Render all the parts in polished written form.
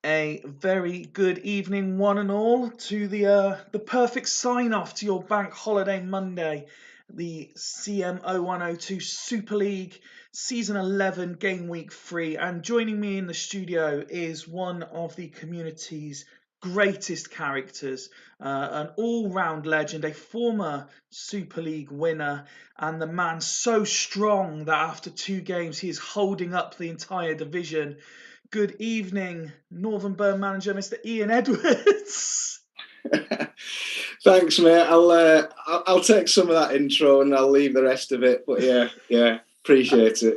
A very good evening, one and all, to the perfect sign off to your bank holiday Monday, the CM0102 Super League Season 11 Game Week 3. And joining me in the studio is one of the community's greatest characters, an all-round legend, a former Super League winner, and the man so strong that after 2 games he is holding up the entire division. Good evening, Northern Burn manager, Mr. Ian Edwards. Thanks, mate. I'll take some of that intro and I'll leave the rest of it. But yeah, appreciate it.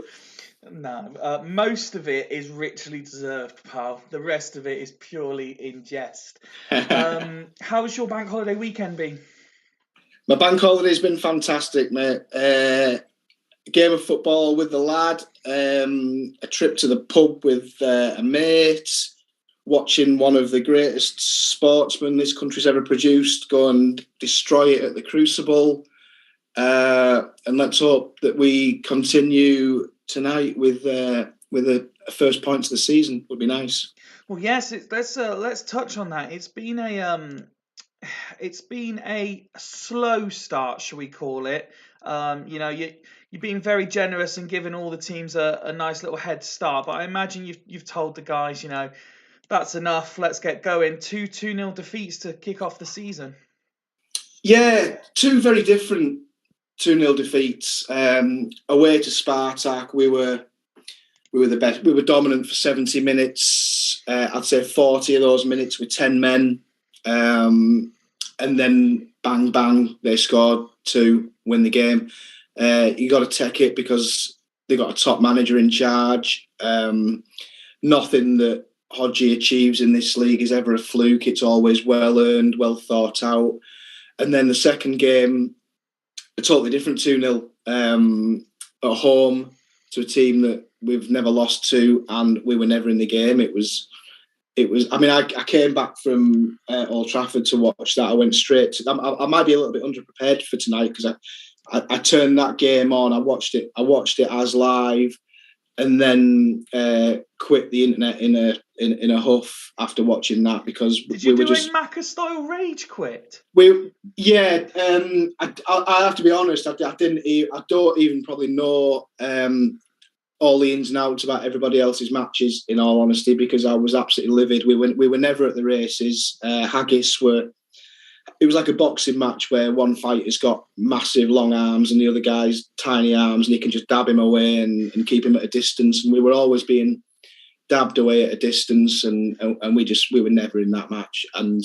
No, most of it is richly deserved, pal. The rest of it is purely in jest. How's your bank holiday weekend been? My bank holiday's been fantastic, mate. Game of football with the lad, a trip to the pub with a mate, watching one of the greatest sportsmen this country's ever produced go and destroy it at the Crucible. And let's hope that we continue tonight with the first points of the season. Would be nice. Well, yes, let's touch on that. It's been a slow start, shall we call it? You've been very generous and given all the teams a nice little head start, but I imagine you've told the guys, that's enough. Let's get going. 2-0 defeats to kick off the season. Yeah, two very different 2-0 defeats. Away to Spartak, we were the best. We were dominant for 70 minutes. I'd say 40 of those minutes with 10 men. And then bang, bang, they scored to win the game. You got to take it because they got a top manager in charge. Nothing that Hodgie achieves in this league is ever a fluke. It's always well earned, well thought out. And then the second game, a totally different 2-0 at home to a team that we've never lost to, and we were never in the game. It was. I mean, I came back from Old Trafford to watch that. I went straight to. I might be a little bit underprepared for tonight because I turned that game on. I watched it as live, and then quit the internet in a huff after watching that because we were just. Did you do a Macca style rage quit? I have to be honest. I don't even probably know all the ins and outs about everybody else's matches, in all honesty, because I was absolutely livid. We were never at the races. Haggis were. It was like a boxing match where one fighter's got massive long arms and the other guy's tiny arms, and he can just dab him away and keep him at a distance. And we were always being dabbed away at a distance, and we were never in that match. And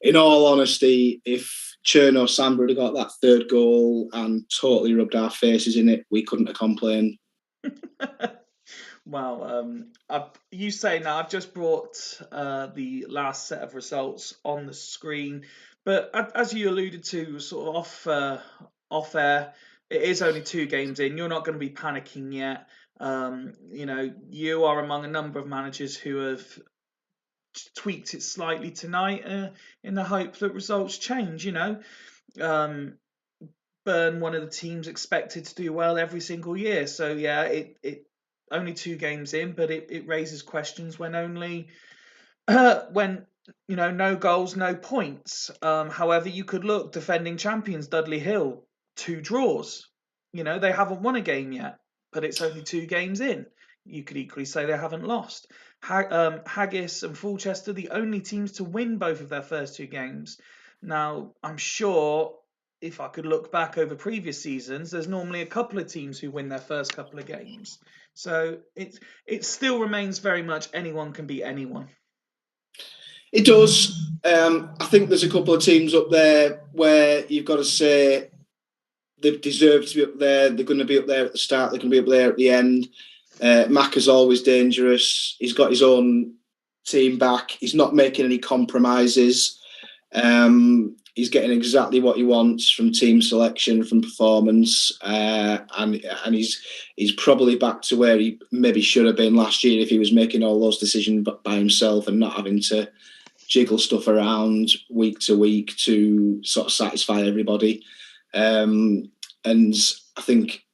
in all honesty, if Cherno Samba had got that third goal and totally rubbed our faces in it, we couldn't have complained. Well, you say now, I've just brought the last set of results on the screen, but as you alluded to sort of off air, it is only 2 games in. You're not going to be panicking yet. You are among a number of managers who have tweaked it slightly tonight in the hope that results change. Burn, one of the teams expected to do well every single year. So yeah, it only 2 games in, but it raises questions when no goals, no points. However, you could look, defending champions Dudley Hill, 2 draws. They haven't won a game yet, but it's only 2 games in. You could equally say they haven't lost. Haggis and Fulchester, the only teams to win both of their first 2 games. Now, I'm sure if I could look back over previous seasons, there's normally a couple of teams who win their first couple of games. So it still remains very much anyone can beat anyone. It does. I think there's a couple of teams up there where you've got to say they deserve to be up there. They're going to be up there at the start. They're going to be up there at the end. Mac is always dangerous. He's got his own team back. He's not making any compromises. He's getting exactly what he wants from team selection, from performance, and he's probably back to where he maybe should have been last year if he was making all those decisions by himself and not having to jiggle stuff around week to week to sort of satisfy everybody. And I think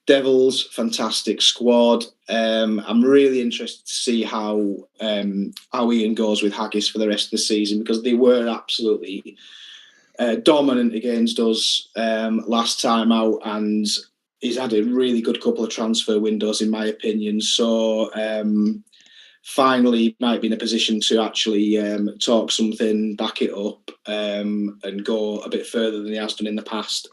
Devils, fantastic squad. I'm really interested to see how Ian goes with Haggis for the rest of the season, because they were absolutely dominant against us last time out, and he's had a really good couple of transfer windows, in my opinion. So finally might be in a position to actually talk something, back it up, and go a bit further than he has done in the past.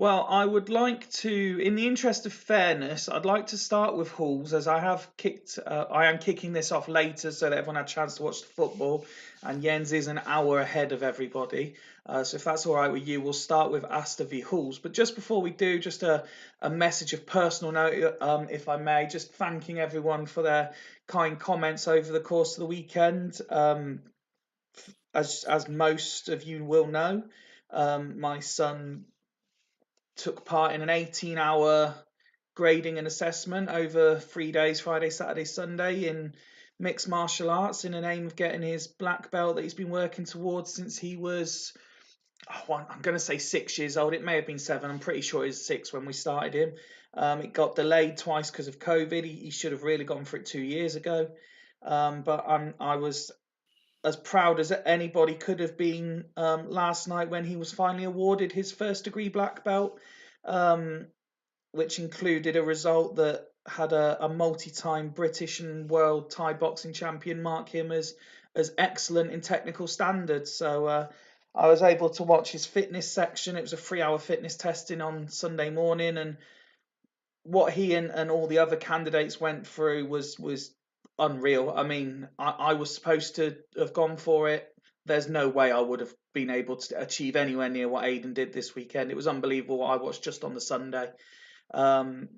Well, I would like to, in the interest of fairness, I'd like to start with Halls, as I am kicking this off later so that everyone had a chance to watch the football, and Jens is an hour ahead of everybody. So if that's all right with you, we'll start with Astor v Halls. But just before we do, just a message of personal note, if I may, just thanking everyone for their kind comments over the course of the weekend. As most of you will know, my son took part in an 18-hour grading and assessment over 3 days, Friday, Saturday, Sunday, in mixed martial arts, in an aim of getting his black belt that he's been working towards since he was, I'm going to say 6 years old. It may have been 7. I'm pretty sure it was 6 when we started him. It got delayed twice because of COVID. He should have really gone for it 2 years ago. But I was as proud as anybody could have been last night when he was finally awarded his first degree black belt, which included a result that had a multi-time British and world Thai boxing champion mark him as excellent in technical standards. So I was able to watch his fitness section. It was a 3-hour fitness testing on Sunday morning, and what he and all the other candidates went through was unreal. I mean, I was supposed to have gone for it. There's no way I would have been able to achieve anywhere near what Aidan did this weekend. It was unbelievable what I watched just on the Sunday. But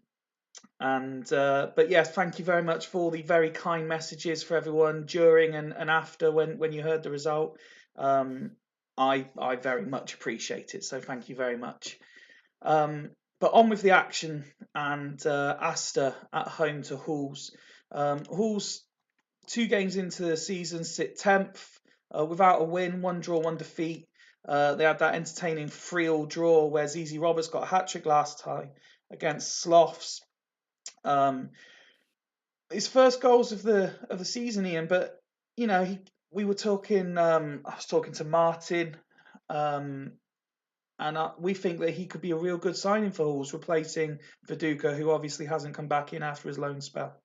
yes, thank you very much for all the very kind messages for everyone during and after when you heard the result. I very much appreciate it. So thank you very much. But on with the action, and Astor at home to Halls. Halls, 2 games into the season, sit 10th without a win, 1 draw, 1 defeat. They had that entertaining 3-3 draw where ZZ Roberts got a hat-trick last time against Sloths. His first goals of the season, Ian. But you know, we were talking. I was talking to Martin. And we think that he could be a real good signing for Halls, replacing Viduka, who obviously hasn't come back in after his loan spell.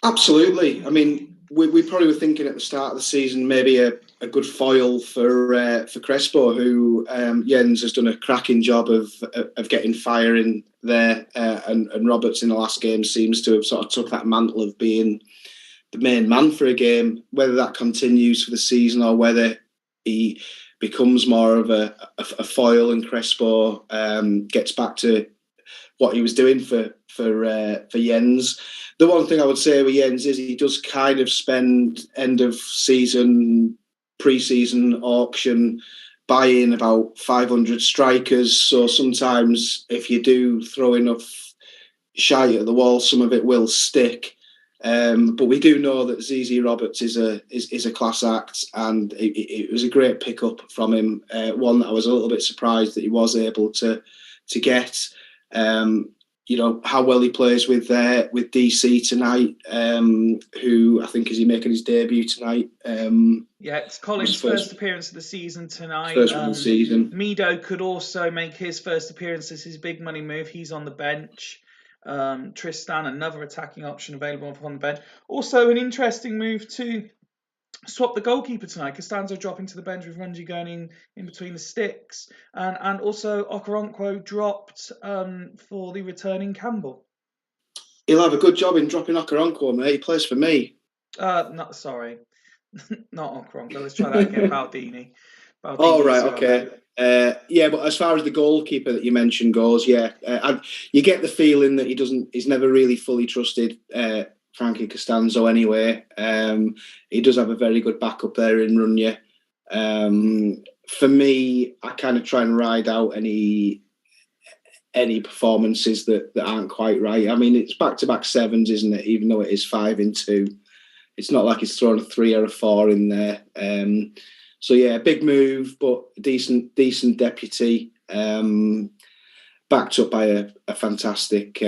Absolutely. I mean, we probably were thinking at the start of the season maybe a good foil for Crespo, who Jens has done a cracking job of getting fire in there, and Roberts in the last game seems to have sort of took that mantle of being the main man for a game. Whether that continues for the season or whether he becomes more of a foil and Crespo gets back to what he was doing for Jens. The one thing I would say with Jens is he does kind of spend end of season, pre-season auction buying about 500 strikers. So sometimes if you do throw enough shite at the wall, some of it will stick. But we do know that ZZ Roberts is a class act, and it was a great pickup from him. One that I was a little bit surprised that he was able to get. You know how well he plays with DC tonight, who I think is he making his debut tonight. Yeah, it's Colin's first appearance of the season tonight. First of the season. Mido could also make his first appearance as his big money move. He's on the bench. Tristan, another attacking option available on the bench. Also, an interesting move to swap the goalkeeper tonight. Costanzo dropping to the bench with Runji going in between the sticks, and also Okoronkwo dropped for the returning Campbell. He'll have a good job in dropping Okoronkwo, mate. He plays for me. Not sorry, not Okoronkwo. Let's try that again. Baldini. Oh right, okay. Yeah, but as far as the goalkeeper that you mentioned goes, yeah, you get the feeling that he's never really fully trusted Frankie Costanzo anyway. He does have a very good backup there in Runya. For me, I kind of try and ride out any performances that aren't quite right. I mean, it's back-to-back 7s, isn't it? Even though it is 5 in 2. It's not like he's thrown a 3 or a 4 in there. So yeah, big move, but decent deputy. backed up by a fantastic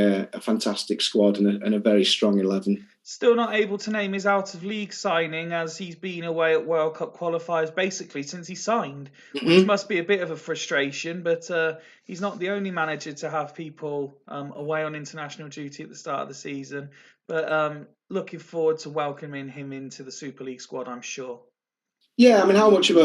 squad and a very strong 11. Still not able to name his out of league signing, as he's been away at World Cup qualifiers basically since he signed, which must be a bit of a frustration. But he's not the only manager to have people away on international duty at the start of the season. But looking forward to welcoming him into the Super League squad, I'm sure. Yeah, I mean, how much of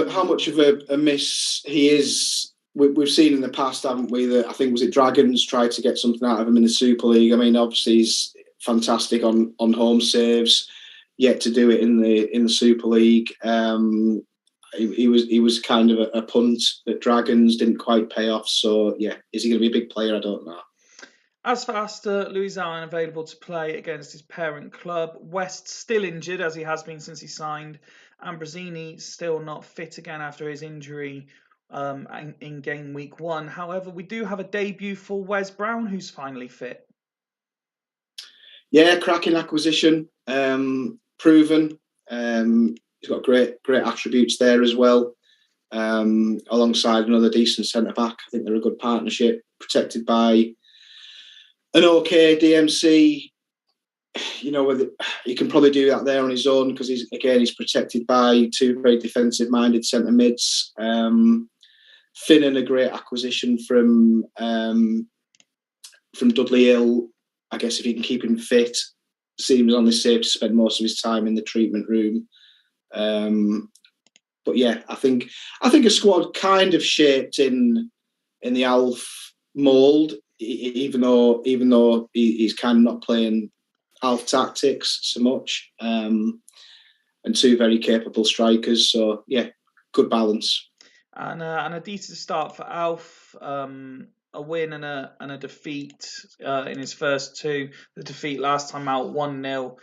a miss he is. We've seen in the past, haven't we? That I think was it Dragons tried to get something out of him in the Super League. I mean, obviously he's fantastic on home saves, yet to do it in the Super League. He was kind of a punt at Dragons, didn't quite pay off. So yeah, is he going to be a big player? I don't know. As for Asta, Luis Allen available to play against his parent club. West still injured, as he has been since he signed. Ambrosini still not fit again after his injury in game week 1. However, we do have a debut for Wes Brown, who's finally fit. Yeah, cracking acquisition, proven. He's got great attributes there as well. Alongside another decent centre back, I think they're a good partnership. Protected by an okay DMC. You know, whether he can probably do that there on his own because he's protected by two very defensive-minded centre mids. Finnan, a great acquisition from Dudley Hill. I guess if you can keep him fit, seems only safe to spend most of his time in the treatment room. But yeah, I think a squad kind of shaped in the Alf mould, even though he's kind of not playing Alf tactics so much, and two very capable strikers. So yeah, good balance. And a decent start for Alf. A win and a defeat in his first two. The defeat last time out 1-0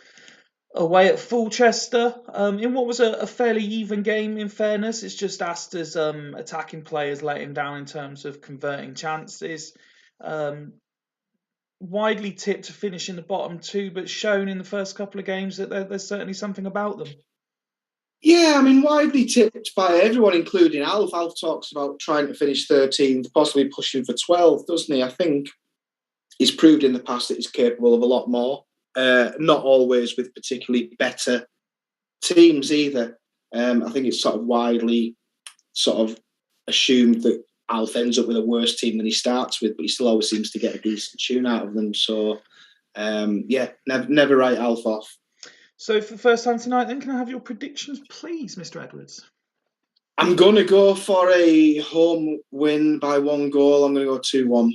away at Fulchester. In what was a fairly even game, in fairness. It's just Asta's attacking players let him down in terms of converting chances. Widely tipped to finish in the bottom two, but shown in the first couple of games that there's certainly something about them. Yeah, I mean, widely tipped by everyone, including Alf. Alf talks about trying to finish 13th, possibly pushing for 12th, doesn't he? I think he's proved in the past that he's capable of a lot more. Not always with particularly better teams either. I think it's sort of widely sort of assumed that Alf ends up with a worse team than he starts with, but he still always seems to get a decent tune out of them. So, yeah, never write Alf off. So for the first time tonight, then, can I have your predictions, please, Mr. Edwards? I'm going to go for a home win by 1 goal. I'm going to go 2-1.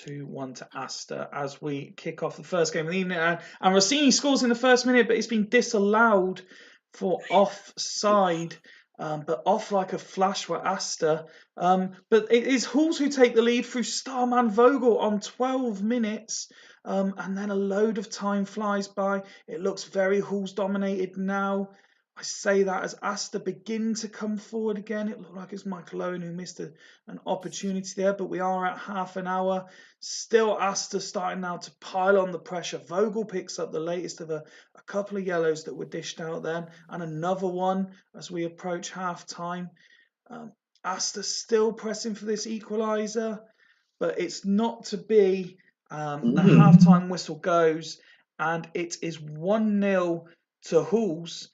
2-1 to Asta as we kick off the first game of the evening. And Rossini scores in the first minute, but it's been disallowed for offside. But off like a flash were Asta. But it is Halls who take the lead through Starman Vogel on 12 minutes. And then a load of time flies by. It looks very Halls dominated now. I say that as Asta begin to come forward again. It looked like it's Michael Owen who missed an opportunity there, but we are at half an hour. Still Asta starting now to pile on the pressure. Vogel picks up the latest of a couple of yellows that were dished out then, and another one as we approach half time. Asta still pressing for this equaliser, but it's not to be. The half-time whistle goes, and it is 1-0 to Halls.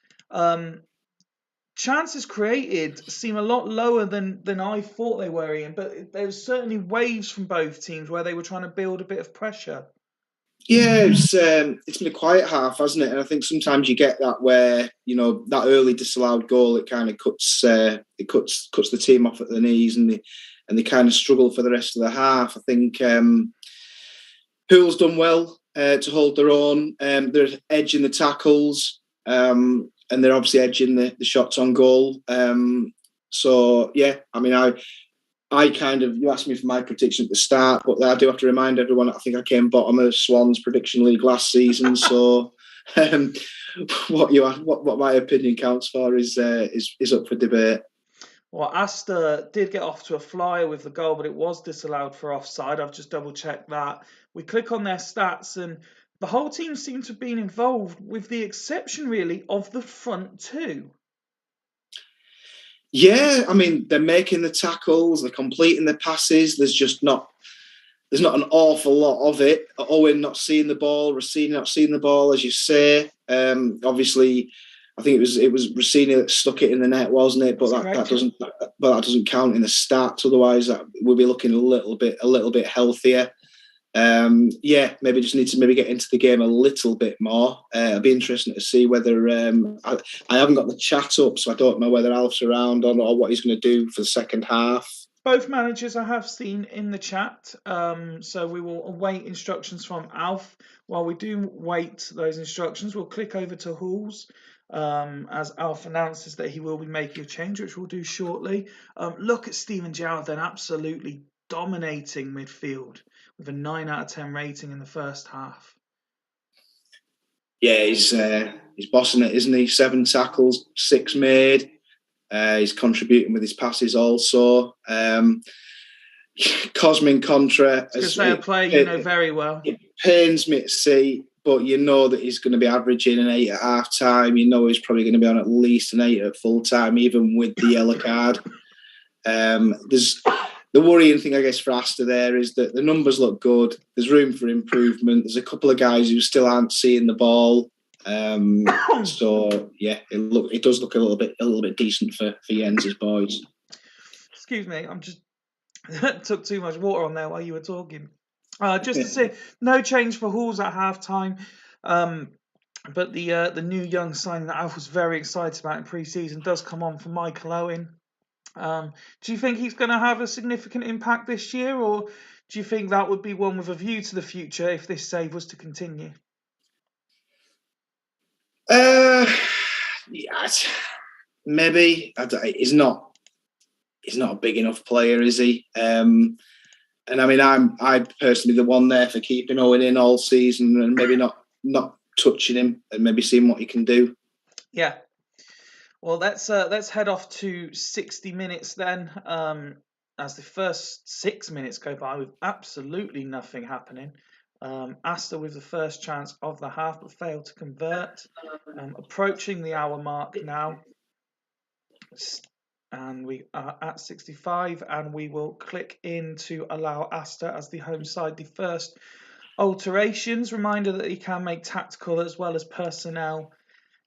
Chances created seem a lot lower than I thought they were, Ian, but there was certainly waves from both teams where they were trying to build a bit of pressure. Yeah, it's been a quiet half, hasn't it? And I think sometimes you get that where, you know, that early disallowed goal, it kind of cuts the team off at the knees, and they kind of struggle for the rest of the half. I think Hull's done well to hold their own. They're edging the tackles, and they're obviously edging the shots on goal. So yeah, I mean, I kind of, you asked me for my prediction at the start, but I do have to remind everyone, I think I came bottom of Swan's prediction league last season. So what my opinion counts for is up for debate. Well, Asta did get off to a flyer with the goal, but it was disallowed for offside. I've just double checked that. We click on their stats, and the whole team seems to have been involved, with the exception really of the front two. Yeah, I mean, they're making the tackles, they're completing the passes. There's just not there's not an awful lot of it. Owen not seeing the ball, Rossini not seeing the ball, as you say. Obviously, I think it was Rossini that stuck it in the net, wasn't it? But that doesn't count in the stats. Otherwise, we'll be looking a little bit healthier. Maybe just need to maybe get into the game a little bit more. It'll be interesting to see whether I haven't got the chat up, so I don't know whether Alf's around or what he's going to do for the second half. Both managers I have seen in the chat, so we will await instructions from Alf. While we do wait those instructions, we'll click over to Halls as Alf announces that he will be making a change, which we'll do shortly. Look at Steven Gerrard then, absolutely dominating midfield with a 9 out of 10 rating in the first half. Yeah, he's bossing it, isn't he? 7 tackles, 6 made. He's contributing with his passes also. Cosmin Contra. As a player you know very well. It pains me to see, but you know that he's going to be averaging an 8 at half time. You know he's probably going to be on at least an 8 at full time, even with the yellow card. There's the worrying thing, I guess, for Asta there is that the numbers look good. There's room for improvement. There's a couple of guys who still aren't seeing the ball. So yeah, it does look a little bit decent for Jens's boys. Excuse me, I'm just took too much water on there while you were talking. Just to say, no change for Halls at halftime. But the new young signing that I was very excited about in pre-season does come on for Michael Owen. Do you think he's going to have a significant impact this year, or do you think that would be one with a view to the future if this save was to continue? Yes, maybe. He's not a big enough player, is he? And I mean, I'm personally the one there for keeping Owen in all season and maybe not touching him and maybe seeing what he can do. Yeah. Well, let's head off to 60 minutes then. As the first 6 minutes go by with absolutely nothing happening. Asta with the first chance of the half but failed to convert. Approaching the hour mark now. And we are at 65 and we will click in to allow Asta as the home side the first alterations. Reminder that he can make tactical as well as personnel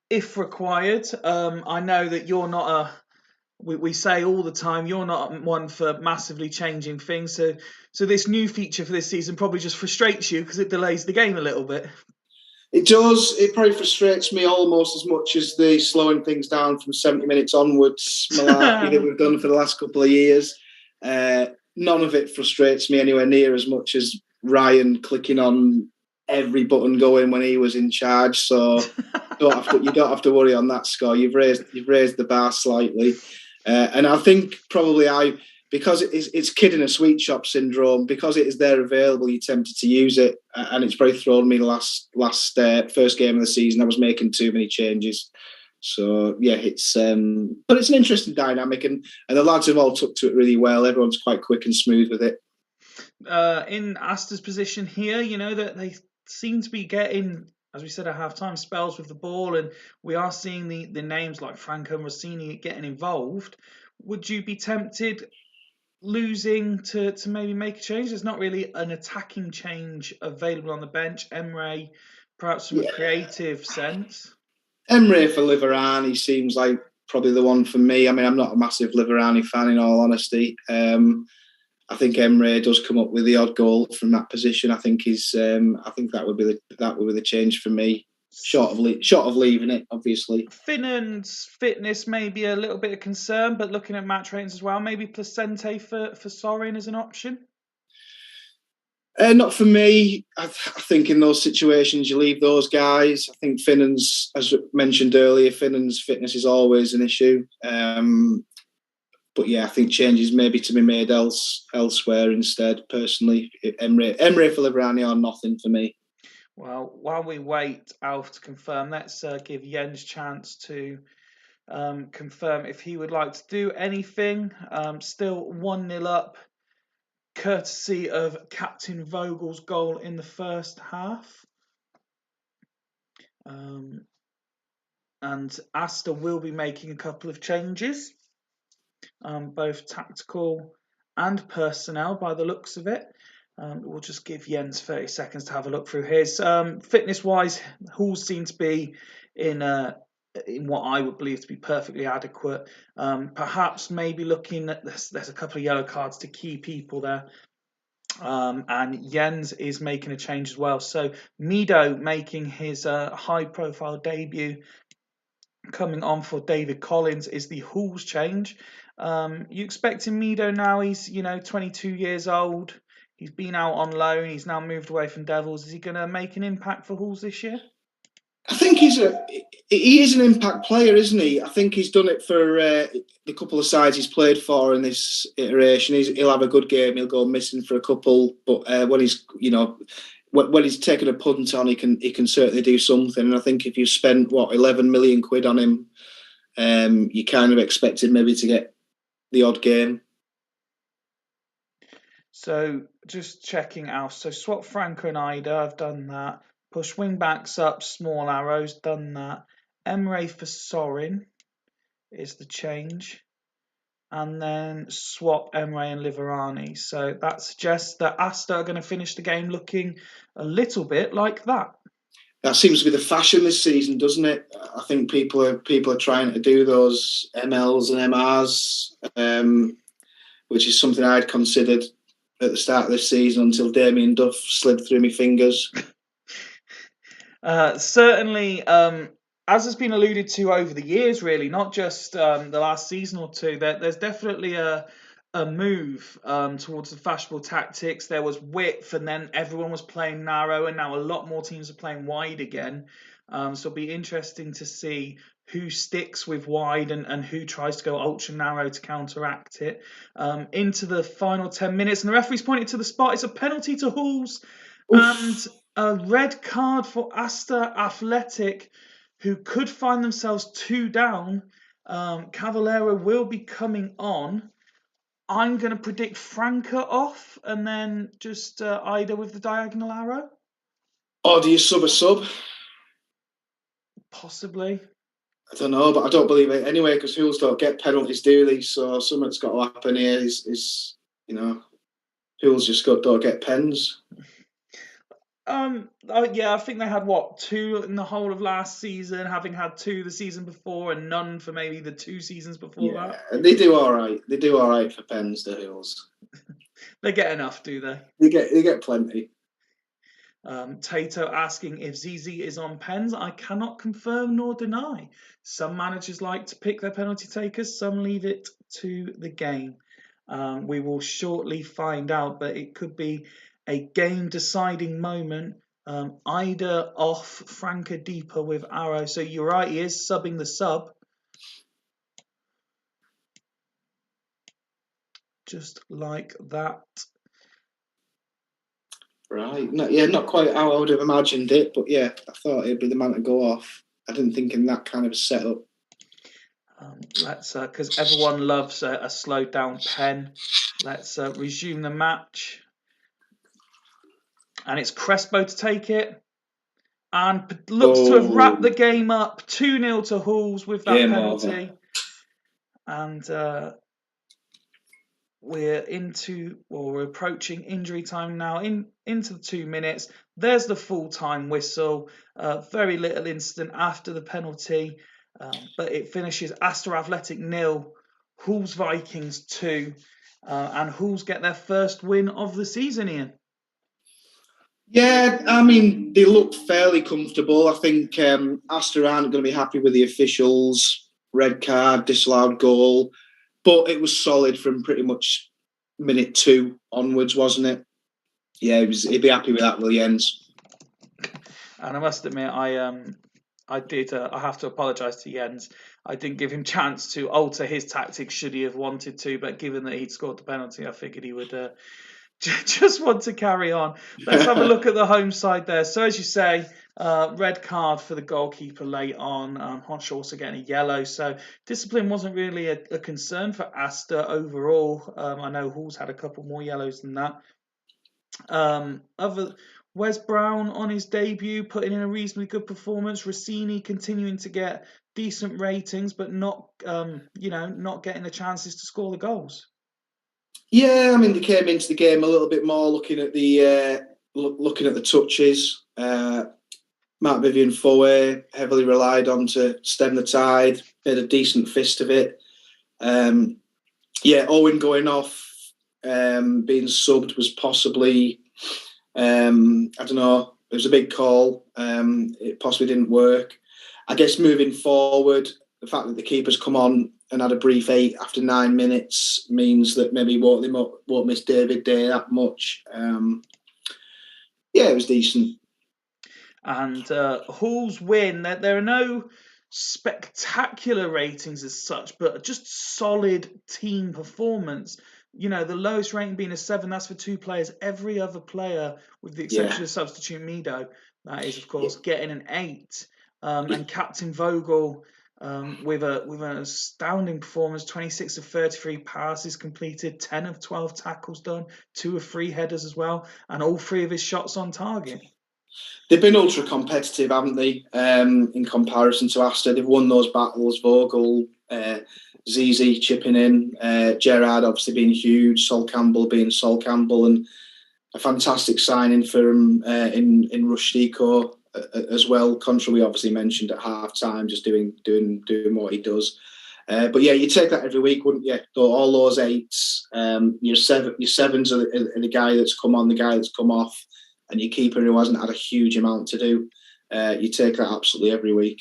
if required. I know that you're not we say all the time, you're not one for massively changing things. So this new feature for this season probably just frustrates you because it delays the game a little bit. It does. It probably frustrates me almost as much as the slowing things down from 70 minutes onwards malarkey that we've done for the last couple of years. None of it frustrates me anywhere near as much as Ryan clicking on every button going when he was in charge. So you don't have to worry on that score. You've raised the bar slightly, and I think probably because it's kid in a sweet shop syndrome. Because it is there available, you're tempted to use it, and it's probably thrown me the last first game of the season. I was making too many changes. So yeah, but it's an interesting dynamic, and the lads have all took to it really well. Everyone's quite quick and smooth with it. In Asta's position here, you know that they seem to be getting, as we said at halftime, spells with the ball, and we are seeing the names like Franco and Rossini getting involved. Would you be tempted losing to maybe make a change? There's not really an attacking change available on the bench. Emre, perhaps from a creative sense. Emre for Liverani seems like probably the one for me. I mean, I'm not a massive Liverani fan in all honesty. I think Emre does come up with the odd goal from that position. I think that would be the change for me. Short of leaving it, obviously. Finnan's fitness may be a little bit of concern, but looking at match ratings as well, maybe Placente for Sorin as an option. Not for me. I think in those situations you leave those guys. I think Finnan's, as mentioned earlier, Finnan's fitness is always an issue. But yeah, I think changes maybe to be made elsewhere instead. Personally, Emre for Liverani or nothing for me. Well, while we wait, Alf, to confirm, let's give Jens a chance to confirm if he would like to do anything. Still 1-0 up, courtesy of Captain Vogel's goal in the first half. And Asta will be making a couple of changes, both tactical and personnel by the looks of it. We'll just give Jens 30 seconds to have a look through his. Fitness-wise, Hull seem to be in what I would believe to be perfectly adequate. Perhaps maybe looking at this, there's a couple of yellow cards to key people there. And Jens is making a change as well. So Mido making his high-profile debut, coming on for David Collins, is the Hull's change. You expecting Mido now? He's 22 years old. He's been out on loan. He's now moved away from Devils. Is he going to make an impact for Halls this year? I think he is an impact player, isn't he? I think he's done it for the couple of sides he's played for in this iteration. He'll have a good game. He'll go missing for a couple, but when he's when he's taken a punt on, he can certainly do something. And I think if you spent 11 million quid on him, you kind of expected maybe to get the odd game. So just checking out. So swap Franco and Ida. I've done that. Push wing backs up. Small arrows. Done that. Emre for Sorin is the change. And then swap Emre and Liverani. So that suggests that Asta are going to finish the game looking a little bit like that. That seems to be the fashion this season, doesn't it? I think people are trying to do those MLs and MRs, which is something I'd considered at the start of this season until Damien Duff slid through my fingers. Certainly, as has been alluded to over the years, really, not just the last season or two, there's definitely a move towards the fashionable tactics. There was width, and then everyone was playing narrow, and now a lot more teams are playing wide again. So it'll be interesting to see who sticks with wide and who tries to go ultra narrow to counteract it. Into the final 10 minutes, and the referee's pointed to the spot. It's a penalty to Halls. And a red card for Asta Athletic, who could find themselves 2 down. Cavallero will be coming on. I'm going to predict Franca off and then just Ida with the diagonal arrow. Or do you sub a sub? Possibly. I don't know, but I don't believe it anyway because Hools don't get penalties, do they? So something's got to happen here. Is Hools just don't get pens. Yeah, I think they had 2 in the whole of last season, having had 2 the season before and none for maybe the 2 seasons before that. They do all right. They do all right for pens, the Hills. They get enough, do they? They get plenty. Tato asking if ZZ is on pens. I cannot confirm nor deny. Some managers like to pick their penalty takers, some leave it to the game. We will shortly find out, but it could be a game-deciding moment. Ida off, Franca deeper with arrow. So you're right, he is subbing the sub. Just like that. Right. Not quite how I would have imagined it, but yeah, I thought it'd be the man to go off. I didn't think in that kind of a setup. Let's, because everyone loves a slowed down pen. Let's resume the match. And it's Crespo to take it. And looks to have wrapped the game up 2-0 to Halls with that penalty. And we're approaching injury time now, into the 2 minutes. There's the full-time whistle. Very little incident after the penalty, but it finishes Asta Athletic 0, Halls Vikings 2, and Halls get their first win of the season, Ian. Yeah, I mean, they look fairly comfortable. I think Asta aren't going to be happy with the officials. Red card, disallowed goal. But it was solid from pretty much minute 2 onwards, wasn't it? Yeah, he'd be happy with that, will Jens? And I must admit, I have to apologise to Jens. I didn't give him chance to alter his tactics should he have wanted to, but given that he'd scored the penalty, I figured he would just want to carry on. Let's have a look at the home side there. So as you say, red card for the goalkeeper late on. Honch also getting a yellow. So discipline wasn't really a concern for Asta overall. I know Hall's had a couple more yellows than that. Wes Brown on his debut, putting in a reasonably good performance. Rossini continuing to get decent ratings, but not getting the chances to score the goals. Yeah, I mean they came into the game a little bit more looking at the touches. Matt Vivian Foe heavily relied on to stem the tide. Made a decent fist of it. Owen going off, being subbed was possibly, I don't know, it was a big call. It possibly didn't work. I guess moving forward, the fact that the keeper's come on and had a brief 8 after 9 minutes means that maybe won't miss David Day that much. It was decent. And Hull's win, there are no spectacular ratings as such, but just solid team performance. You know, the lowest rating being a 7, that's for 2 players. Every other player, with the exception of substitute Mido, that is, of course, getting an 8. And Captain Vogel with an astounding performance, 26 of 33 passes completed, 10 of 12 tackles done, 2 of 3 headers as well, and all 3 of his shots on target. They've been ultra competitive, haven't they? In comparison to Astor, they've won those battles. Vogel, ZZ chipping in, Gerard obviously being huge, Sol Campbell being Sol Campbell, and a fantastic signing for him in Rushdiko as well. Contra we obviously mentioned at half time, just doing what he does. But yeah, you take that every week, wouldn't you? All those 8s, your 7s are the guy that's come on, the guy that's come off, and your keeper who hasn't had a huge amount to do. You take that absolutely every week.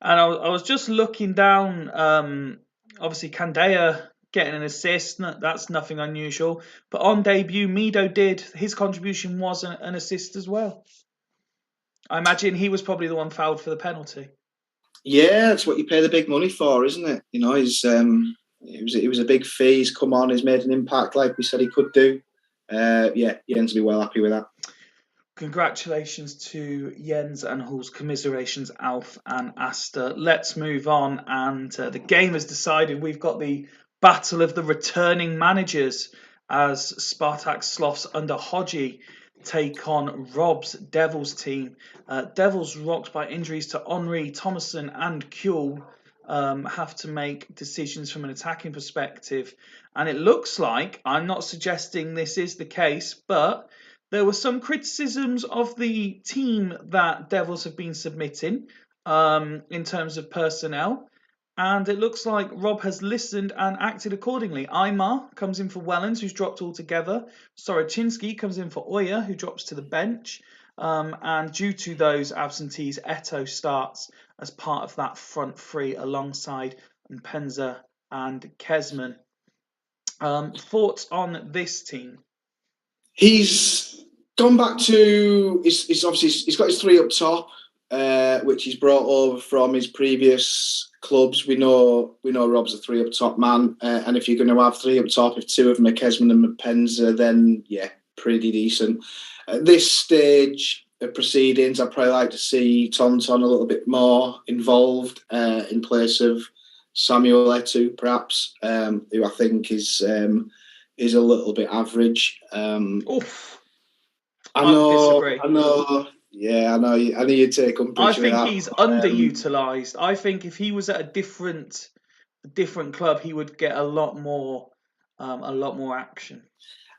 And I was just looking down. Obviously, Kandaya getting an assist, that's nothing unusual. But on debut, Mido did. His contribution was an assist as well. I imagine he was probably the one fouled for the penalty. Yeah, that's what you pay the big money for, isn't it? You know, it was a big fee. He's come on, he's made an impact like we said he could do. Jens will be well happy with that. Congratulations to Jens and Hull's commiserations, Alf and Asta. Let's move on. And the game has decided we've got the battle of the returning managers as Spartak Sloths under Hodgie take on Rob's Devils team. Devils, rocked by injuries to Henri, Thomason, and Kuhl, have to make decisions from an attacking perspective. And it looks like, I'm not suggesting this is the case, but there were some criticisms of the team that Devils have been submitting in terms of personnel. And it looks like Rob has listened and acted accordingly. Aymar comes in for Wellens, who's dropped altogether. Soroczynski comes in for Oya, who drops to the bench. And due to those absentees, Eto starts as part of that front three alongside Mpenza and Kesman. Thoughts on this team? He's gone back to he's obviously he's got his 3 up top, which he's brought over from his previous clubs. We know Rob's a 3 up top man, and if you're going to have 3 up top, if 2 of them are Kesman and Mpenza, then yeah, pretty decent. At this stage of proceedings, I'd probably like to see Tonton a little bit more involved in place of Samuel Etu, perhaps, who I think is a little bit average. Oof. I know. Yeah, I know you take umbrage with that. I think he's underutilized. I think if he was at a different club, he would get a lot more action.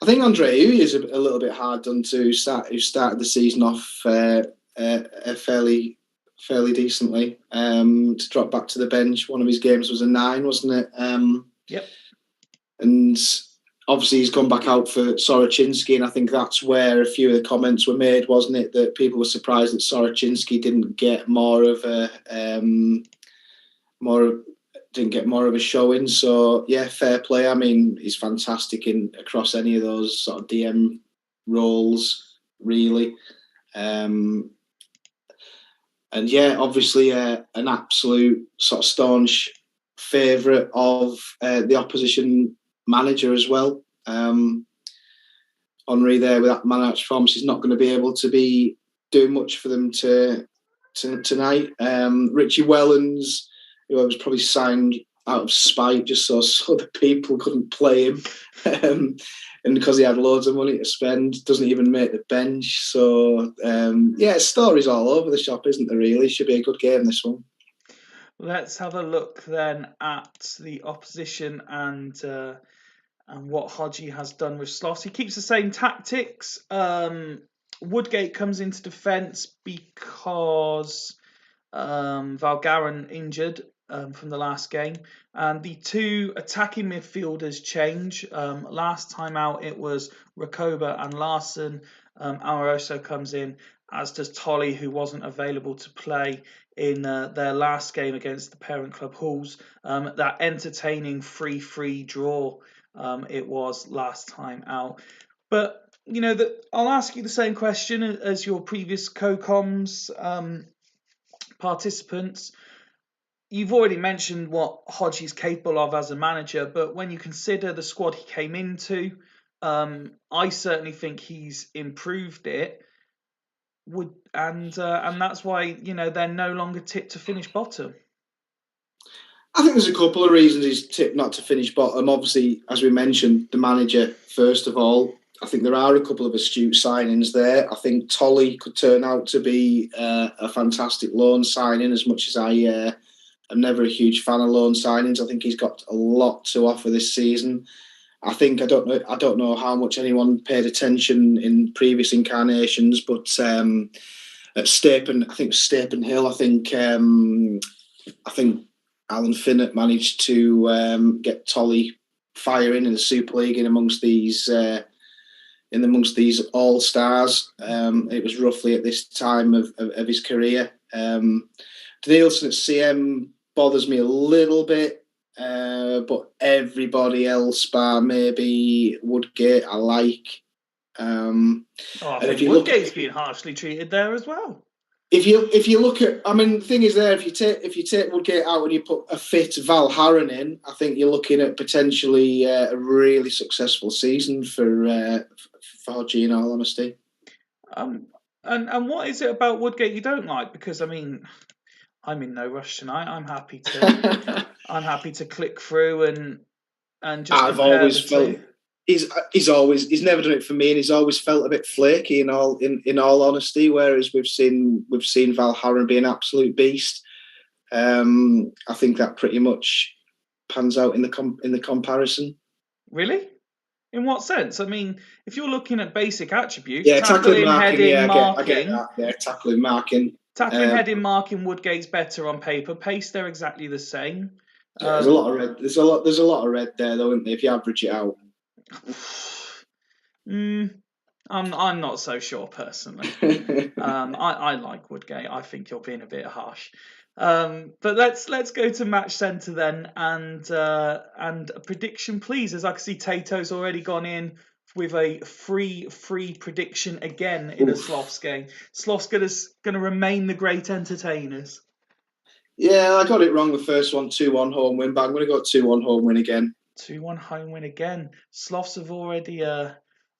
I think Andre is a little bit hard done to. Who started the season off fairly decently. To drop back to the bench, one of his games was a 9, wasn't it? Yep. And obviously he's gone back out for Soroczynski, and I think that's where a few of the comments were made, wasn't it? That people were surprised that Soroczynski didn't get more of a showing. So yeah, fair play. I mean, he's fantastic across any of those sort of DM roles, really. And yeah, obviously an absolute sort of staunch favourite of the opposition manager as well. Henri there with that man-out performance is not going to be able to be doing much for them tonight. Richie Wellens, who was probably signed out of spite just so the people couldn't play him, and because he had loads of money to spend, doesn't even make the bench. So stories all over the shop, isn't there? Really, should be a good game, this one. Let's have a look then at the opposition and and what Hodgie has done with Sloss. He keeps the same tactics. Woodgate comes into defence because Valgarin injured from the last game, and the two attacking midfielders change. Last time out it was Rakoba and Larson. Amoroso comes in, as does Tolly, who wasn't available to play in their last game against the parent club Halls. That entertaining 3-3 draw it was last time out. But I'll ask you the same question as your previous co-coms participants. You've already mentioned what Hodgie's capable of as a manager, but when you consider the squad he came into, I certainly think he's improved it. And that's why they're no longer tipped to finish bottom. I think there's a couple of reasons he's tipped not to finish bottom. Obviously, as we mentioned, the manager first of all. I think there are a couple of astute signings there. I think Tolly could turn out to be a fantastic loan signing. As much as I'm never a huge fan of loan signings, I think he's got a lot to offer this season. I don't know how much anyone paid attention in previous incarnations, but at Stapen Hill, I think Alan Finnett managed to get Tolly firing in the Super League in amongst these all stars. It was roughly at this time of his career. Danielson at CM bothers me a little bit, but everybody else, bar maybe Woodgate, I like. I think Woodgate's being harshly treated there as well. If you look at, the thing is there, if you take Woodgate out and you put a fit Val Harron in, I think you're looking at potentially a really successful season for Hodgie, in all honesty. And what is it about Woodgate you don't like? Because I'm in no rush tonight. I'm happy to click through and just. I've always felt he's never done it for me, and he's always felt a bit flaky in all honesty. Whereas we've seen Val Harron be an absolute beast. I think that pretty much pans out in the comparison. Really? In what sense? If you're looking at basic attributes, tackling, heading, marking. I get that. Yeah, tackling, marking. Heading, marking. Woodgate's better on paper. Pace, they're exactly the same. Yeah, there's a lot of red. There's a lot of red there, though, isn't there? If you average it out. I'm not so sure personally. I like Woodgate. I think you're being a bit harsh. But let's go to Match Centre then, and a prediction, please. As I can see, Tato's already gone in with a free prediction again in a Sloths game. Sloths gonna remain the great entertainers. Yeah, I got it wrong the first one, 2-1 home win, but I'm going to go 2-1 home win again. 2-1 home win again. Sloths have already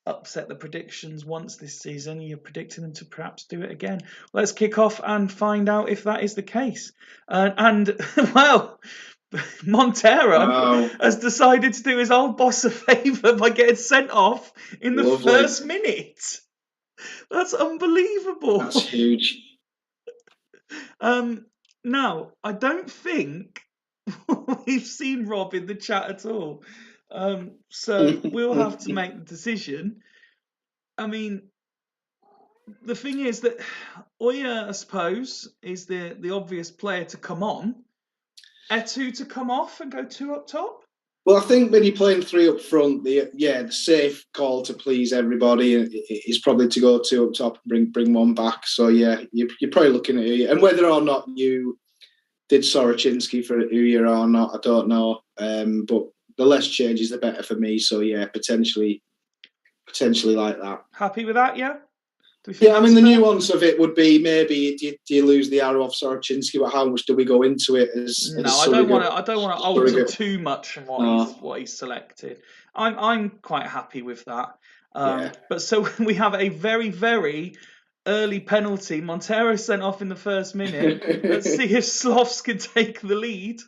upset the predictions once this season. You're predicting them to perhaps do it again. Let's kick off and find out if that is the case. Well, Montero has decided to do his old boss a favour by getting sent off in the first minute. That's unbelievable. That's huge. Now, I don't think we've seen Rob in the chat at all. So we'll have to make the decision. The thing is that Oya, I suppose, is the obvious player to come on. Etu to come off and go 2 up top? Well, I think when you're playing 3 up front, the safe call to please everybody is probably to go 2 up top and bring one back. So, yeah, you're probably looking at it. And whether or not you did Soroczynski for Uya or not, I don't know. But the less changes, the better for me. So, yeah, potentially like that. Happy with that, yeah? Yeah, the nuance of it would be maybe do you lose the arrow off Soroczynski, but how much do we go into it as I don't want to alter too much from what he's selected. I'm quite happy with that. But so we have a very, very early penalty. Montero sent off in the first minute. Let's see if Sloths can take the lead.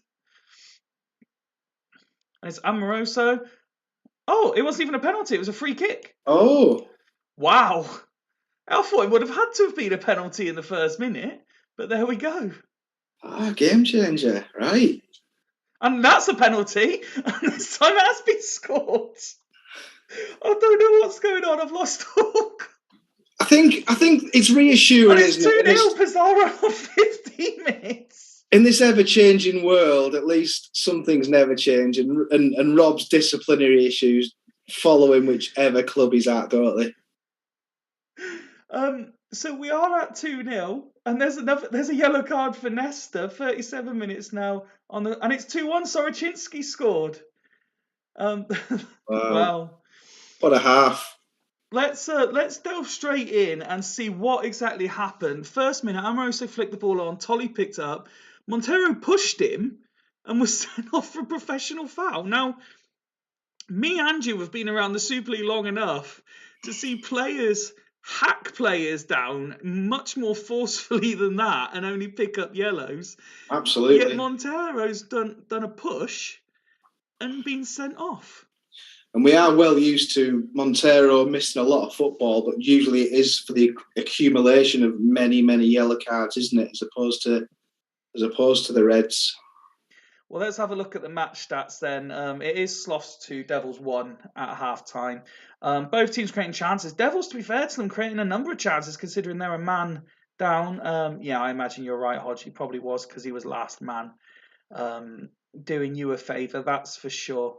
And it's Amoroso. Oh, it wasn't even a penalty. It was a free kick. Oh. Wow. I thought it would have had to have been a penalty in the first minute, but there we go. Game changer, right? And that's a penalty. And this time it has been scored. I don't know what's going on. I've lost hook. I think it's reassuring, And it's isn't it? 2-0 Pizarro on 15 minutes. In this ever-changing world, at least some things never change, and Rob's disciplinary issues follow him whichever club he's at, don't they? So we are at 2-0, and there's a yellow card for Nesta. 37 minutes now and it's 2-1. Soroczynski scored. Wow. Wow. What a half. Let's delve straight in and see what exactly happened. First minute, Amoroso flicked the ball on. Tolly picked it up. Montero pushed him and was sent off for a professional foul. Now, me and you have been around the Super League long enough to see players hack players down much more forcefully than that and only pick up yellows. Absolutely. Yet Montero's done a push and been sent off. And we are well used to Montero missing a lot of football, but usually it is for the accumulation of many, many yellow cards, isn't it? As opposed to the Reds. Well, let's have a look at the match stats then. It is Sloths 2, Devils 1 at half-time. Both teams creating chances. Devils, to be fair to them, creating a number of chances considering they're a man down. Yeah, I imagine you're right, Hodge. He probably was because he was last man. Doing you a favour, that's for sure.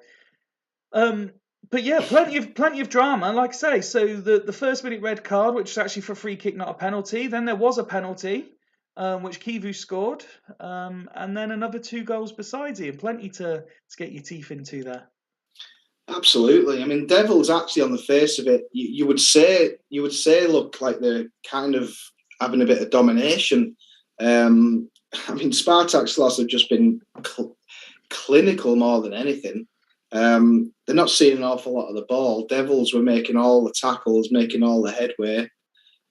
But yeah, plenty of drama, like I say. So the first minute red card, which was actually for a free kick, not a penalty. Then there was a penalty, which Kivu scored, and then another 2 goals besides him. Plenty to get your teeth into there. Absolutely. I mean, Devils actually on the face of it, you would say look like they're kind of having a bit of domination. I mean, Spartak's loss have just been clinical more than anything. They're not seeing an awful lot of the ball. Devils were making all the tackles, making all the headway.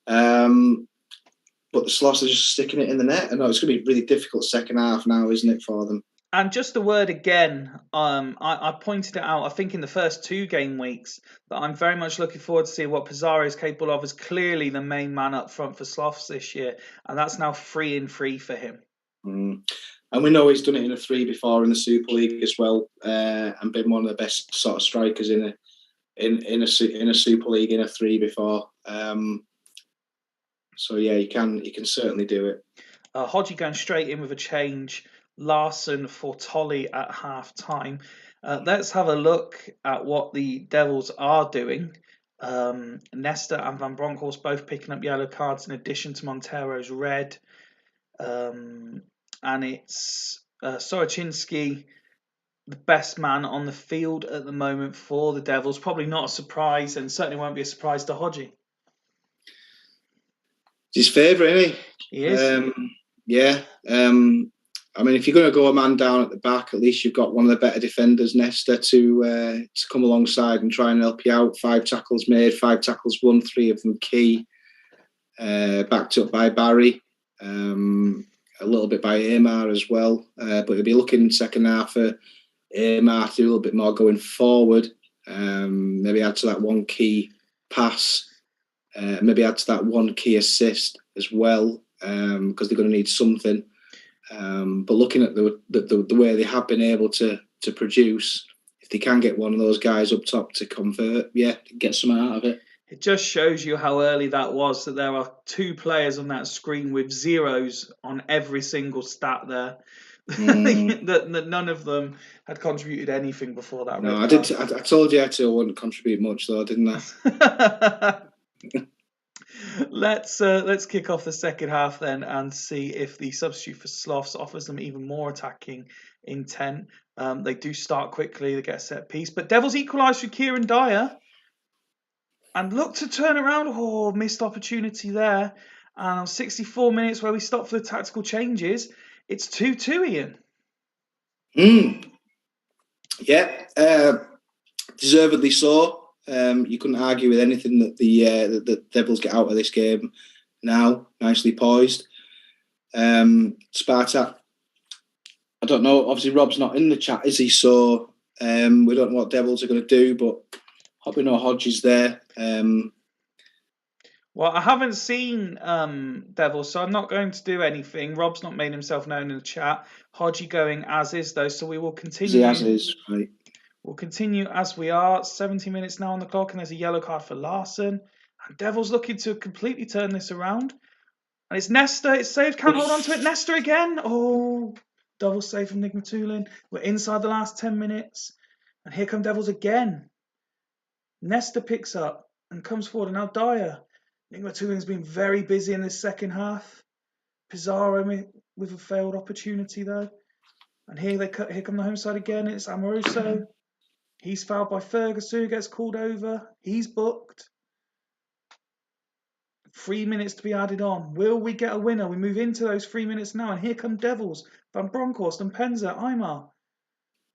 But the Sloths are just sticking it in the net. I know it's going to be a really difficult second half now, isn't it, for them? And just a word again, I pointed it out, I think in the first 2 game weeks, that I'm very much looking forward to see what Pizarro is capable of as clearly the main man up front for Sloths this year. And that's now 3-3 for him. And we know he's done it in a 3 before in the Super League as well, and been one of the best sort of strikers in a Super League in a 3 before. So yeah, he can certainly do it. Hodgie going straight in with a change. Larson for Tolly at half time. Let's have a look at what the Devils are doing. Nesta and Van Bronckhorst both picking up yellow cards in addition to Montero's red. And it's Soroczynski, the best man on the field at the moment for the Devils. Probably not a surprise, and certainly won't be a surprise to Hodgie. It's his favourite, isn't he? He is. Yeah. I mean, if you're going to go a man down at the back, at least you've got one of the better defenders, Nesta, to come alongside and try and help you out. 5 tackles made, 5 tackles won, 3 of them key. Backed up by Barry. A little bit by Amar as well. But he'll be looking second half for Amar to do a little bit more going forward. Maybe add to that 1 key pass. Maybe add to that 1 key assist as well, because they're going to need something. But looking at the way they have been able to produce, if they can get one of those guys up top to convert, get something out of it. It just shows you how early that was, that there are 2 players on that screen with 0s on every single stat there. that none of them had contributed anything before that. No, I did. I told you I wouldn't contribute much, though, didn't I? Let's kick off the second half then and see if the substitute for Sloths offers them even more attacking intent. They do start quickly, they get a set piece, but Devils equalise through Kieran Dyer and look to turn around. Oh, missed opportunity there. And on 64 minutes where we stop for the tactical changes, it's 2-2, Ian. Yeah, deservedly so. You couldn't argue with anything that the Devils get out of this game now. Nicely poised. Spartak, I don't know. Obviously, Rob's not in the chat, is he? So we don't know what Devils are going to do, but hope we know Hodge is there. Well, I haven't seen Devils, so I'm not going to do anything. Rob's not made himself known in the chat. Hodgie going as is though, so we will Is he as continue. is? Right. We'll continue as we are. 70 minutes now on the clock, and there's a yellow card for Larson. And Devils looking to completely turn this around. And it's Nesta. It's saved. Can't hold on to it. Nesta again. Oh, double save from Nick Matulin. We're inside the last 10 minutes. And here come Devils again. Nesta picks up and comes forward. And now Dyer. Nick Matulin's been very busy in this second half. Pizarro with a failed opportunity, though. And here come the home side again. It's Amoroso. He's fouled by Ferguson, gets called over. He's booked. 3 minutes to be added on. Will we get a winner? We move into those 3 minutes now, and here come Devils. Van Bronckhorst and Penza, Aymar.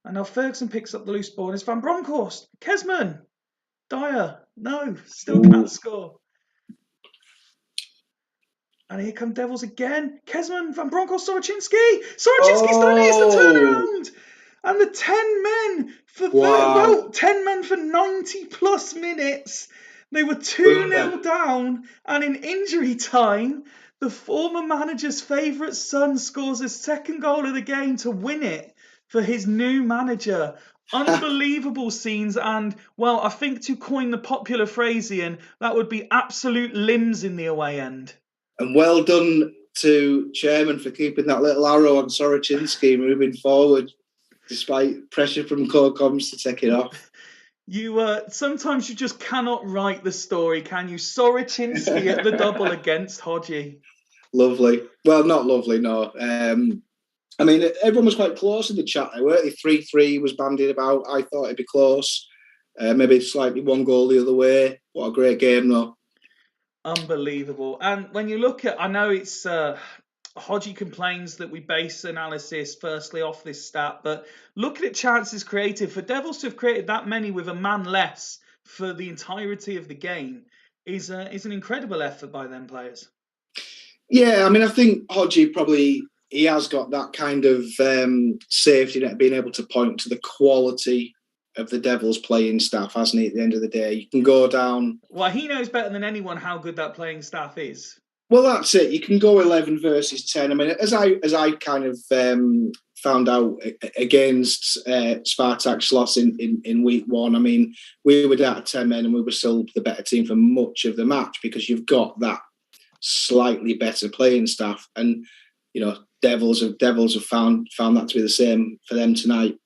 And now Ferguson picks up the loose ball, and it's Van Bronckhorst. Kesman. Dyer. No, still can't score. And here come Devils again. Kesman, Van Bronckhorst, Soroczynski. Soroczynski's done it. It's the turnaround. And the 10 men for 10 men for 90 plus minutes. They were 2-0 down, and in injury time, the former manager's favourite son scores his second goal of the game to win it for his new manager. Unbelievable scenes, and, well, I think to coin the popular phrase, Ian, that would be absolute limbs in the away end. And well done to Chairman for keeping that little arrow on Soroczynski moving forward, despite pressure from core comms to take it off. Sometimes you just cannot write the story, can you? Soroczynski at the double against Hodgie. Lovely. Well, not lovely, no. I mean, everyone was quite close in the chat. Weren't they? 3-3 was bandied about. I thought it'd be close. Maybe slightly one goal the other way. What a great game, though. Unbelievable. And when you look at, I know it's Hodgie complains that we base analysis firstly off this stat, but looking at chances created, for Devils to have created that many with a man less for the entirety of the game is an incredible effort by them players. Yeah, I mean, I think Hodgie probably, he has got that kind of safety net, being able to point to the quality of the Devils playing staff, hasn't he? At the end of the day, you can go down. Well, he knows better than anyone how good that playing staff is. Well, that's it. You can go 11 versus 10. I mean, as I kind of found out against Spartak's loss in week one, I mean, we were down to 10 men and we were still the better team for much of the match because you've got that slightly better playing staff, and you know, Devils have found that to be the same for them tonight.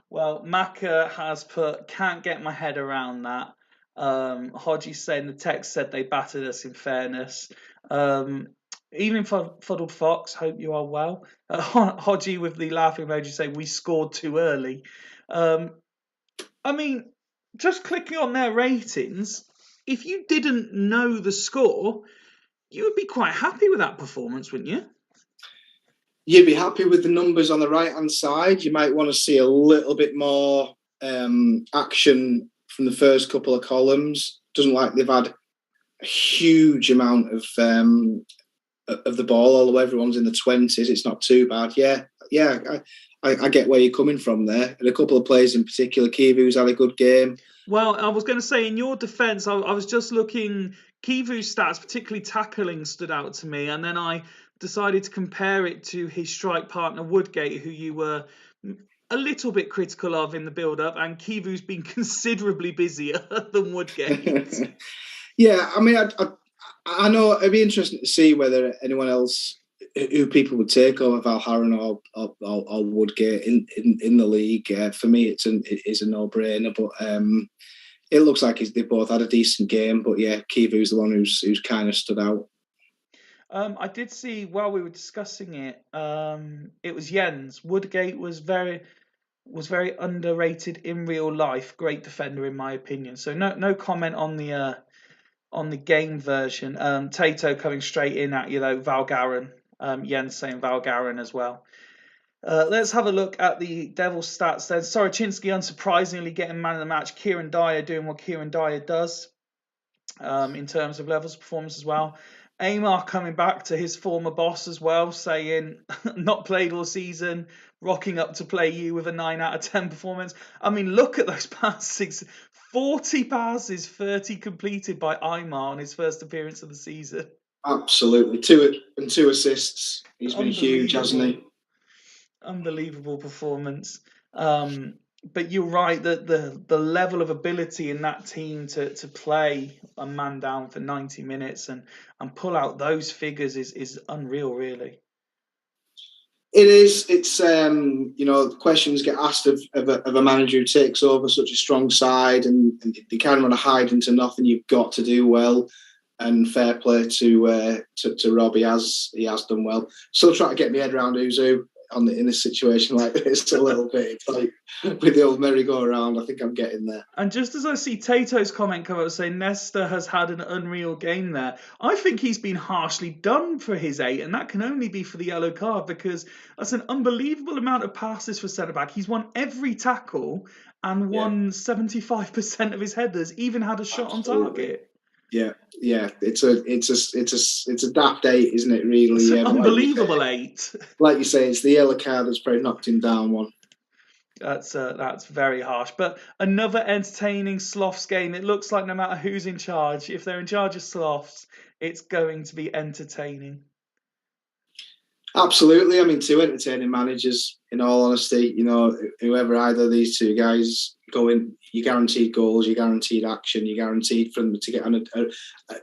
Well, Maka has put, can't get my head around that. Hodgie saying the text said they battered us in fairness. Even Fuddled Fox, hope you are well. Hodgie with the laughing emoji saying we scored too early. I mean, just clicking on their ratings, if you didn't know the score, you would be quite happy with that performance, wouldn't you? You'd be happy with the numbers on the right-hand side. You might want to see a little bit more action from the first couple of columns. Doesn't like they've had a huge amount of the ball, although everyone's in the 20s. It's not too bad. Yeah, I get where you're coming from there. And a couple of players in particular, Kivu's had a good game. Well, I was going to say, in your defence, I was just looking, Kivu's stats, particularly tackling, stood out to me. And then I decided to compare it to his strike partner, Woodgate, who you were a little bit critical of in the build-up. And Kivu's been considerably busier than Woodgate. Yeah, I mean, I know it'd be interesting to see whether anyone else, who people would take over Valharan or Woodgate in the league. For me, it is a no-brainer, but it looks like they both had a decent game. But yeah, Kivu's the one who's kind of stood out. I did see while we were discussing it, it was Jens. Woodgate was very underrated in real life. Great defender in my opinion. So no comment on the game version. Tato coming straight in at you though. Valgarin. Jens saying Valgarin as well. Let's have a look at the Devils stats then. Soroczynski unsurprisingly getting man of the match. Kieran Dyer doing what Kieran Dyer does in terms of levels of performance as well. Amar coming back to his former boss as well, saying, not played all season, rocking up to play you with a 9 out of 10 performance. I mean, look at those passes. 40 passes, 30 completed by Aymar on his first appearance of the season. Absolutely. Two assists. He's been huge, hasn't he? Unbelievable performance. But you're right that the level of ability in that team to play a man down for 90 minutes and pull out those figures is unreal, really. It is. It's questions get asked of a manager who takes over such a strong side, and they kind of want to hide into nothing. You've got to do well, and fair play to Rob. He has done well. Still trying to get my head around who's who in a situation like this a little bit. It's like with the old merry-go-round. I think I'm getting there. And just as I see Tato's comment come up saying Nesta has had an unreal game there, I think he's been harshly done for his 8, and that can only be for the yellow card, because that's an unbelievable amount of passes for centre-back. He's won every tackle and won 75% of his headers, even had a shot on target. Yeah. It's a daft 8, isn't it? Really, It's yeah. an unbelievable 8. Like you say, it's the yellow card that's probably knocked him down one. That's very harsh. But another entertaining Sloths game. It looks like no matter who's in charge, if they're in charge of Sloths, it's going to be entertaining. Absolutely. I mean, two entertaining managers, in all honesty. Whoever either of these two guys go in, you guaranteed goals, you guaranteed action, you guaranteed for them to get on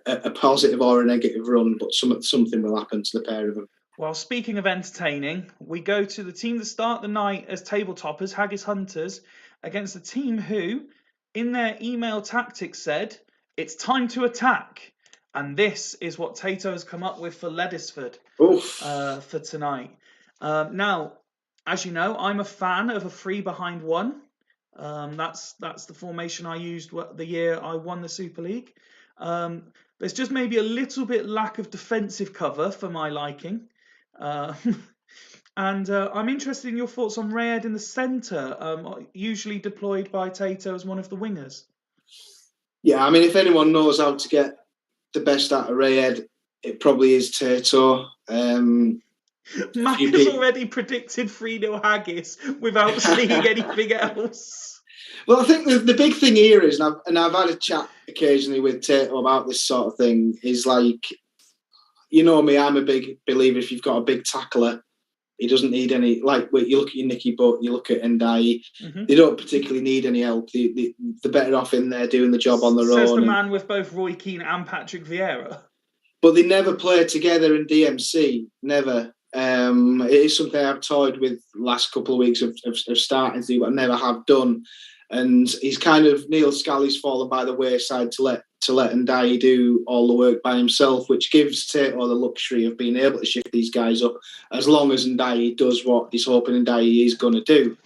a positive or a negative run, but something will happen to the pair of them. Well, speaking of entertaining, we go to the team that start the night as table toppers, Haggis Hunters, against a team who, in their email tactics, said, it's time to attack. And this is what Tato has come up with for Ledisford for tonight. Now, as you know, I'm a fan of a 3 behind 1. That's the formation I used the year I won the Super League. There's just maybe a little bit lack of defensive cover for my liking. And I'm interested in your thoughts on Rayed in the centre, usually deployed by Tato as one of the wingers. Yeah, I mean, if anyone knows how to get the best out of Rayed, it probably is Tato. Mac has already predicted 3-0 Haggis without seeing anything else. Well, I think the big thing here is, and I've had a chat occasionally with Tato about this sort of thing, is like, you know me, I'm a big believer if you've got a big tackler, he doesn't need any, like, you look at your Nicky Butt, you look at Ndai, they don't particularly need any help. They're better off in there doing the job on their own. Says the man with both Roy Keane and Patrick Vieira. But they never play together in DMC, never. It is something I've toyed with last couple of weeks of starting to do, but I never have done. And he's kind of, Neil Scally's fallen by the wayside to let Ndai do all the work by himself, which gives Tato the luxury of being able to shift these guys up as long as Ndai does what he's hoping Ndai is going to do.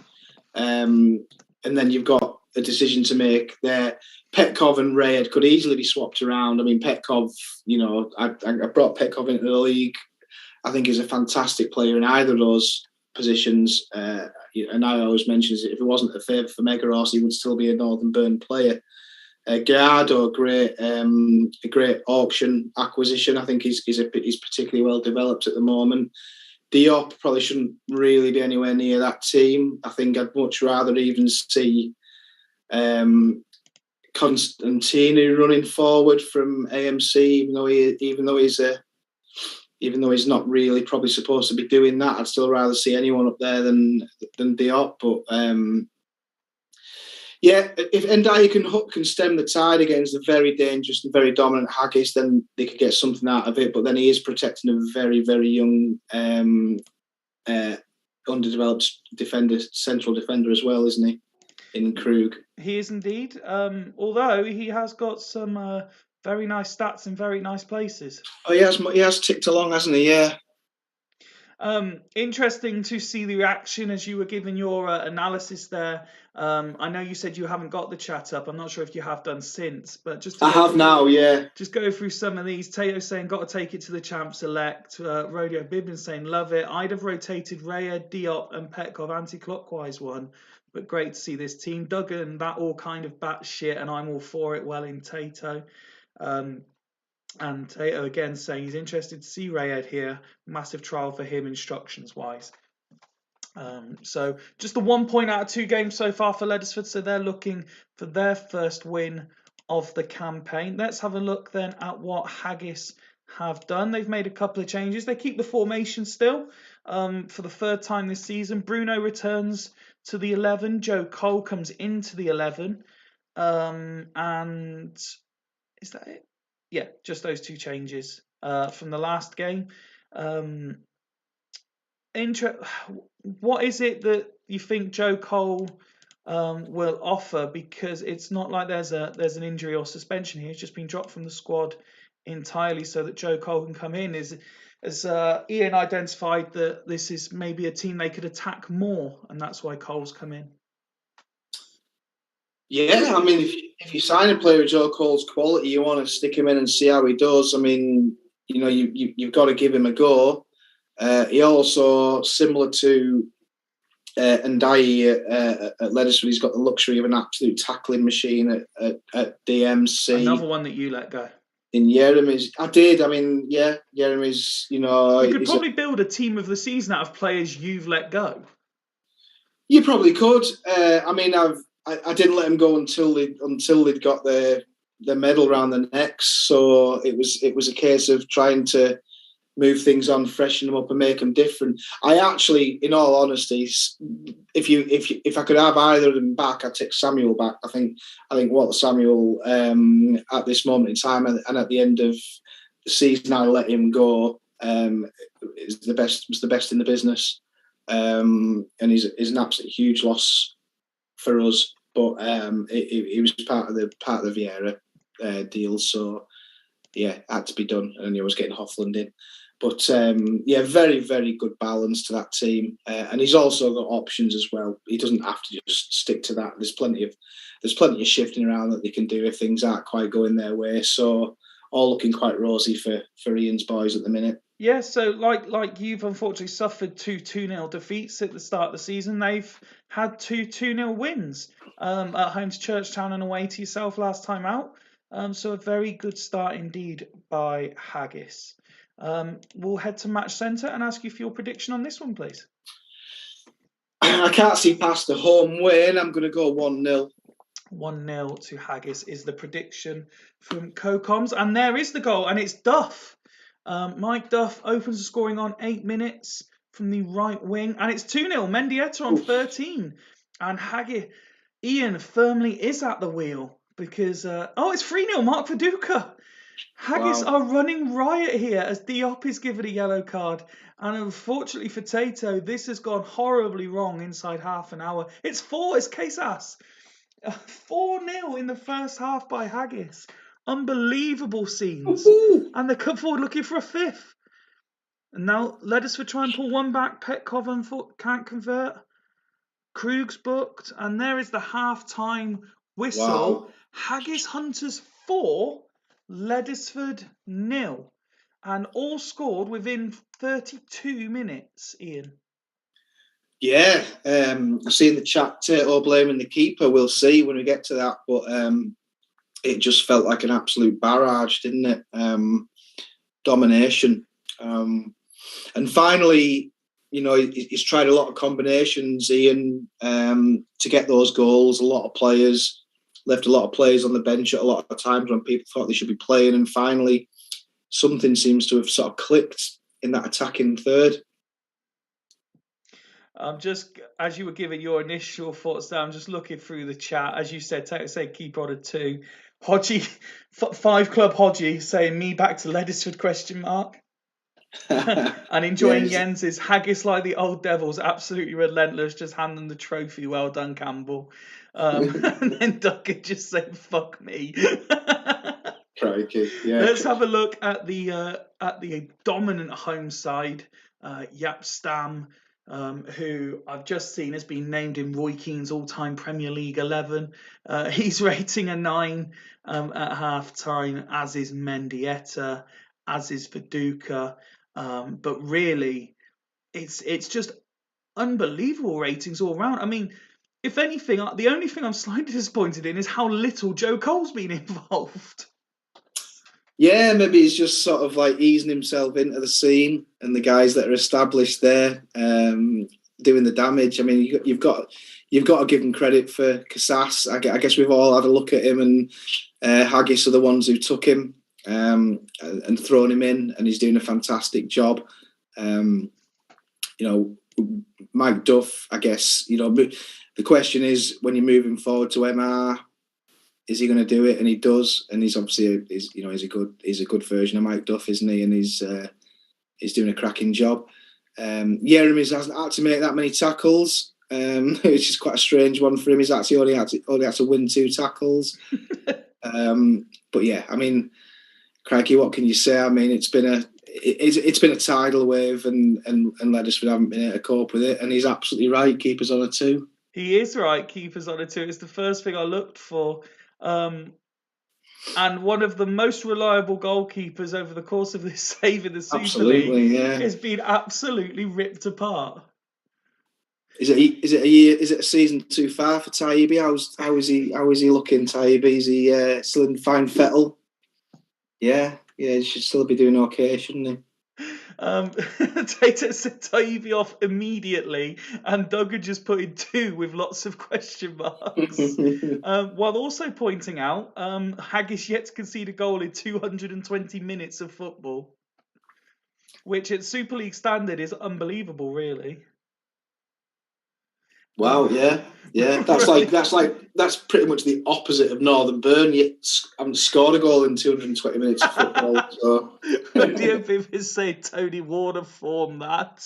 And then you've got a decision to make there. Petkov and Rayed could easily be swapped around. I mean, Petkov, I brought Petkov into the league. I think he's a fantastic player in either of those positions. And I always mention that if it wasn't a favour for Megaros, he would still be a Northern Burn player. Gallardo, a great auction acquisition. I think he's particularly well developed at the moment. Diop probably shouldn't really be anywhere near that team. I think I'd much rather even see Constantino running forward from AMC, even though he's not really probably supposed to be doing that. I'd still rather see anyone up there than Diop. But if Ndai can stem the tide against the very dangerous and very dominant Haggis, then they could get something out of it. But then he is protecting a very, very young, underdeveloped central defender as well, isn't he? In Krug. He is indeed. Although he has got some very nice stats in very nice places. Oh, he has ticked along, hasn't he? Yeah. Interesting to see the reaction as you were giving your analysis there. I know you said you haven't got the chat up. I'm not sure if you have done since, but just I have now, yeah. Just go through some of these. Tato saying, got to take it to the champ select. Rodeo Bibbin saying, love it. I'd have rotated Raya, Diop and Petkov anti-clockwise one, but great to see this team. Duggan, that all kind of bat shit, and I'm all for it. Well in Tato. And Tato again saying he's interested to see Rayed here. Massive trial for him instructions wise. So just the 1 point out of 2 games so far for Leddersford. So they're looking for their first win of the campaign. Let's have a look then at what Haggis have done. They've made a couple of changes. They keep the formation still for the third time this season. Bruno returns to the 11. Joe Cole comes into the 11. And is that it? Yeah, just those 2 changes from the last game. What is it that you think Joe Cole will offer? Because it's not like there's an injury or suspension here. He's just been dropped from the squad entirely so that Joe Cole can come in. As Ian identified that this is maybe a team they could attack more, and that's why Cole's come in. Yeah, I mean, if you sign a player of Joe Cole's quality, you want to stick him in and see how he does. I mean, you've got to give him a go. He also, similar to Ndiaye at Leddersford, he's got the luxury of an absolute tackling machine at DMC. Another one that you let go. In Jeremy's, I did. I mean, yeah, Jeremy's. You could probably build a team of the season out of players you've let go. You probably could. I mean, I didn't let him go until they'd got their medal around their necks. So it was a case of trying to move things on, freshen them up, and make them different. I actually, in all honesty, if I could have either of them back, I'd take Samuel back. I think what Samuel at this moment in time and at the end of the season, I let him go. Was the best in the business, and he's an absolute huge loss for us. But it was part of the Vieira deal, so yeah, it had to be done, and he was getting Hoffland in. But yeah, very, very good balance to that team, and he's also got options as well. He doesn't have to just stick to that. There's plenty of shifting around that they can do if things aren't quite going their way. So all looking quite rosy for Ian's boys at the minute. Yeah, so like you've unfortunately suffered 2-0 defeats at the start of the season. They've had 2-0 wins at home to Churchtown and away to yourself last time out. So a very good start indeed by Haggis. We'll head to Match Centre and ask you for your prediction on this one, please. I can't see past the home win. I'm going to go 1-0. 1-0 to Haggis is the prediction from CoComs. And there is the goal, and it's Duff. Mike Duff opens the scoring on 8 minutes from the right wing, and it's 2-0. Mendieta on 13. And Ian firmly is at the wheel because, it's 3-0, Mark Viduka. Haggis are running riot here as Diop is given a yellow card. And unfortunately for Tato, this has gone horribly wrong inside half an hour. It's Casas. 4-0 in the first half by Haggis. Unbelievable scenes. And they come forward looking for a fifth. And now Leddersford try and pull one back. Petkov can't convert. Krug's booked. And there is the half-time whistle. Wow. Haggis Hunters 4, Leddersford 0. And all scored within 32 minutes, Ian. Yeah, I see in the chat Tato blaming the keeper. We'll see when we get to that. But it just felt like an absolute barrage, didn't it? Domination. And finally, he's tried a lot of combinations, Ian, to get those goals. A lot of players, left a lot of players on the bench at a lot of times when people thought they should be playing. And finally, something seems to have sort of clicked in that attacking third. Just as you were giving your initial thoughts there, I'm just looking through the chat. As you said, keep on at 2. Hodgie, 5 Club Hodgie saying me back to Leddersford ? And enjoying Jens's Haggis like the old devils, absolutely relentless. Just hand them the trophy. Well done, Campbell. And then Duckett just saying, "Fuck me." Crikey. Yeah. Let's have a look at the dominant home side, Yap Stam. Who I've just seen has been named in Roy Keane's all-time Premier League 11. He's rating a 9 at half-time, as is Mendieta, as is Viduka. But really, it's just unbelievable ratings all round. I mean, if anything, the only thing I'm slightly disappointed in is how little Joe Cole's been involved. Yeah, maybe he's just sort of like easing himself into the scene, and the guys that are established there doing the damage. I mean, you've got to give him credit for Casas. I guess we've all had a look at him, and Haggis are the ones who took him and thrown him in, and he's doing a fantastic job. You know, Mike Duff, I guess, you know, the question is when you're moving forward to MR, is he going to do it? And he does, and he's obviously he's a good version of Mike Duff, isn't he? And he's doing a cracking job. Jeremy's hasn't had to make that many tackles, which is quite a strange one for him. He's actually only had to win 2 tackles. But yeah, I mean, crikey, what can you say? I mean, it's been a tidal wave, and Leddersford haven't been able to cope with it. And he's absolutely right. Keep us on a 2. He is right. Keep us on a 2. It's the first thing I looked for. And one of the most reliable goalkeepers over the course of this save in the Super League has been absolutely ripped apart. Is it a season too far for Taibbi? How is he looking, Taibbi? Is he still in fine fettle? Yeah, he should still be doing okay, shouldn't he? Tato said Taibbi off immediately, and Doug had just put in 2 with lots of question marks. While also pointing out, Haggis yet to concede a goal in 220 minutes of football, which at Super League standard is unbelievable, really. Wow, yeah. That's pretty much the opposite of Northern Burn. You haven't scored a goal in 220 minutes of football. So. Radio Vivis say Tony Warner formed that.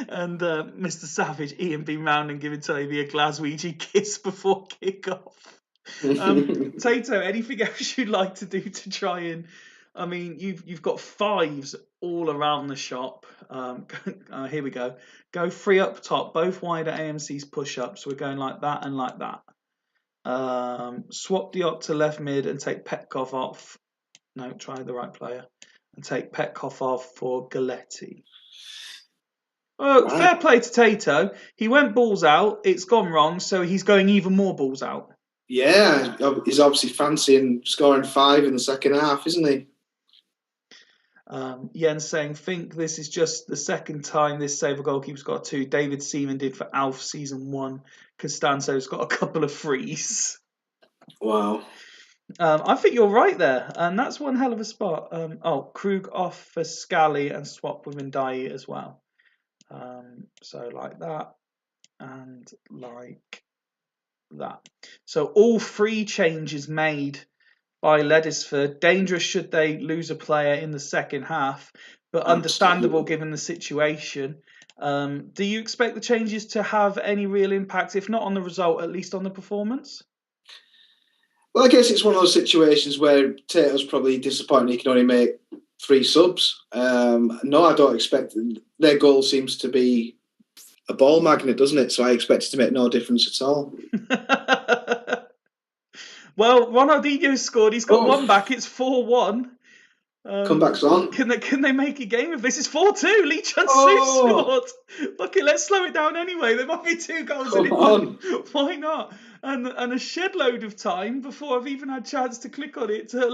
And Mr. Savage, Ian B. Mountain giving Toby a Glaswegian kiss before kick-off. Tato, anything else you'd like to do to try and... I mean, you've got 5s all around the shop. Here we go. Go 3 up top, both wide at AMC's push-ups. We're going like that and like that. Swap Diop to left mid and take Petkov off. No, try the right player. And take Petkov off for Galletti. Oh, right. Fair play to Tato. He went balls out. It's gone wrong, so he's going even more balls out. Yeah, he's obviously fancying scoring 5 in the second half, isn't he? Jens saying, think this is just the second time this Sabre goalkeeper's got 2. David Seaman did for Alf season 1. Costanzo's got a couple of frees. Wow. I think you're right there, and that's one hell of a spot. Krug off for Scally and swap with Ndai as well. So like that and like that. So all 3 changes made by Leddersford. Dangerous should they lose a player in the second half, but understandable given the situation. Do you expect the changes to have any real impact, if not on the result, at least on the performance? Well, I guess it's one of those situations where Tato's probably disappointed he can only make 3 subs. No, I don't expect their goal seems to be a ball magnet, doesn't it? So I expect it to make no difference at all. Well, Ronaldinho scored. He's got 1 back. It's 4-1. Comeback's on. Can they make a game of this? It's 4-2. Lee Chun-Soo scored. Look, let's slow it down anyway. There might be 2 goals in it. Why not? And a shed load of time before I've even had a chance to click on it to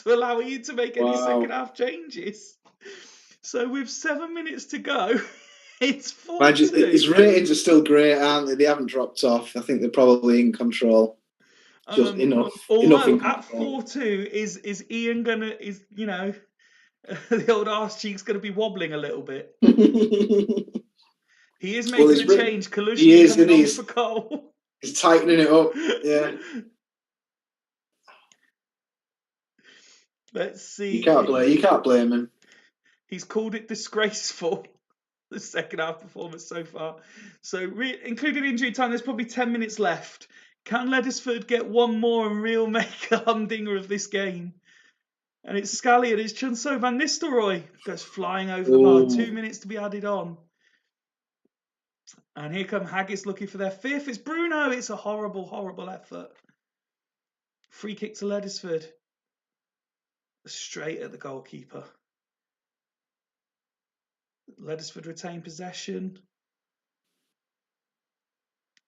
allow Ian to make any second half changes. So with 7 minutes to go, it's 4-2. His ratings are still great, aren't they? They haven't dropped off. I think they're probably in control. Just enough. Although at 4-2, is Ian gonna the old arse cheek's gonna be wobbling a little bit. He is making a change. Kalushny coming on for goal. He's tightening it up. Yeah. Let's see. You can't blame him. He's called it disgraceful. The second half performance so far. So including injury time, there's probably 10 minutes left. Can Leddersford get 1 more and real make a humdinger of this game? And it's Scally and it's Chun-Soo Van Nistelrooy goes flying over the bar. 2 minutes to be added on. And here come Haggis looking for their 5th. It's Bruno. It's a horrible, horrible effort. Free kick to Leddersford. Straight at the goalkeeper. Leddersford retain possession.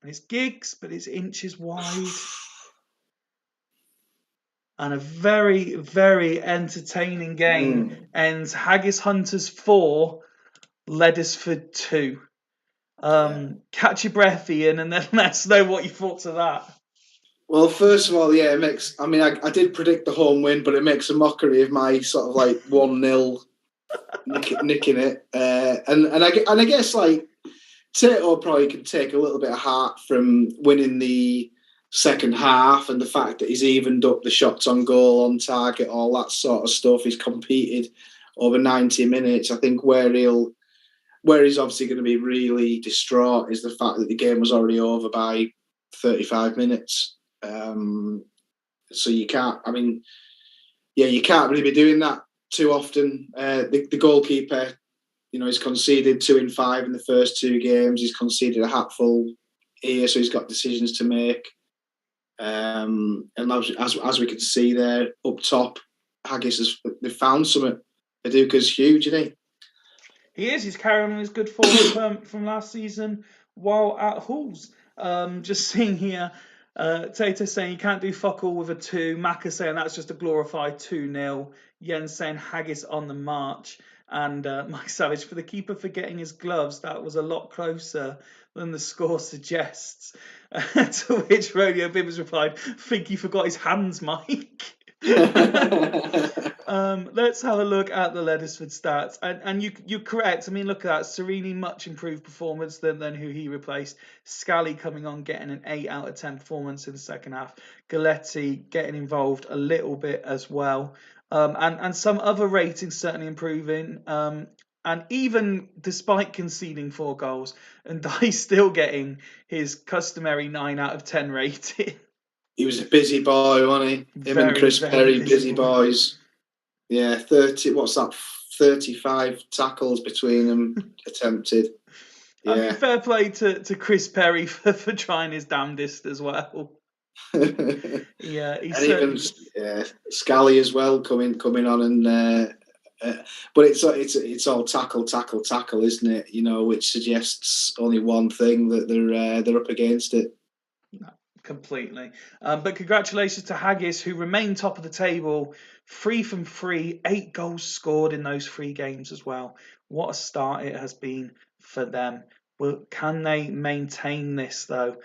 And it's Giggs, but it's inches wide. and a very, very entertaining game ends Haggis Hunters 4, Leddersford 2. Catch your breath, Ian, and then let us know what you thought of that. Well, first of all, yeah, it makes. I mean, I did predict the home win, but it makes a mockery of my sort of like 1-0 nicking it. And I guess like Tato probably can take a little bit of heart from winning the second half and the fact that he's evened up the shots on goal, on target, all that sort of stuff. He's competed over 90 minutes. I think where he's obviously going to be really distraught is the fact that the game was already over by 35 minutes. So you can't. I mean, yeah, you can't really be doing that too often. The goalkeeper, he's conceded 2 in 5 in the first 2 games. He's conceded a hatful here, so he's got decisions to make. And as we can see there up top, Haggis they've found something. Paducah's huge, isn't he? He is. He's carrying on his good form from last season while at Halls. Just seeing here, Tato saying you can't do fuck all with a 2. Maka saying that's just a glorified 2-0. Jens saying Haggis on the march. And Mike Savage, for the keeper forgetting his gloves, that was a lot closer than the score suggests. To which Rodeo Bibbers replied, think he forgot his hands, Mike. Let's have a look at the Leddersford stats, and you're correct. I mean, look at that. Serini, much improved performance than who he replaced. Scally coming on, getting an 8 out of 10 performance in the second half. Galetti getting involved a little bit as well, and some other ratings certainly improving. And even despite conceding 4 goals, and Dice still getting his customary 9 out of 10 rating. He was a busy boy, wasn't he? Him and Chris Perry, busy boys. Yeah, 30. What's that? 35 tackles between them attempted. Yeah. I mean, fair play to Chris Perry for trying his damnedest as well. Yeah, he's and even Scally as well coming on and. But it's all tackle, isn't it? Which suggests only one thing, that they're up against it. Completely. But congratulations to Haggis, who remain top of the table, 3 from 3, 8 goals scored in those 3 games as well. What a start it has been for them. Well, can they maintain this though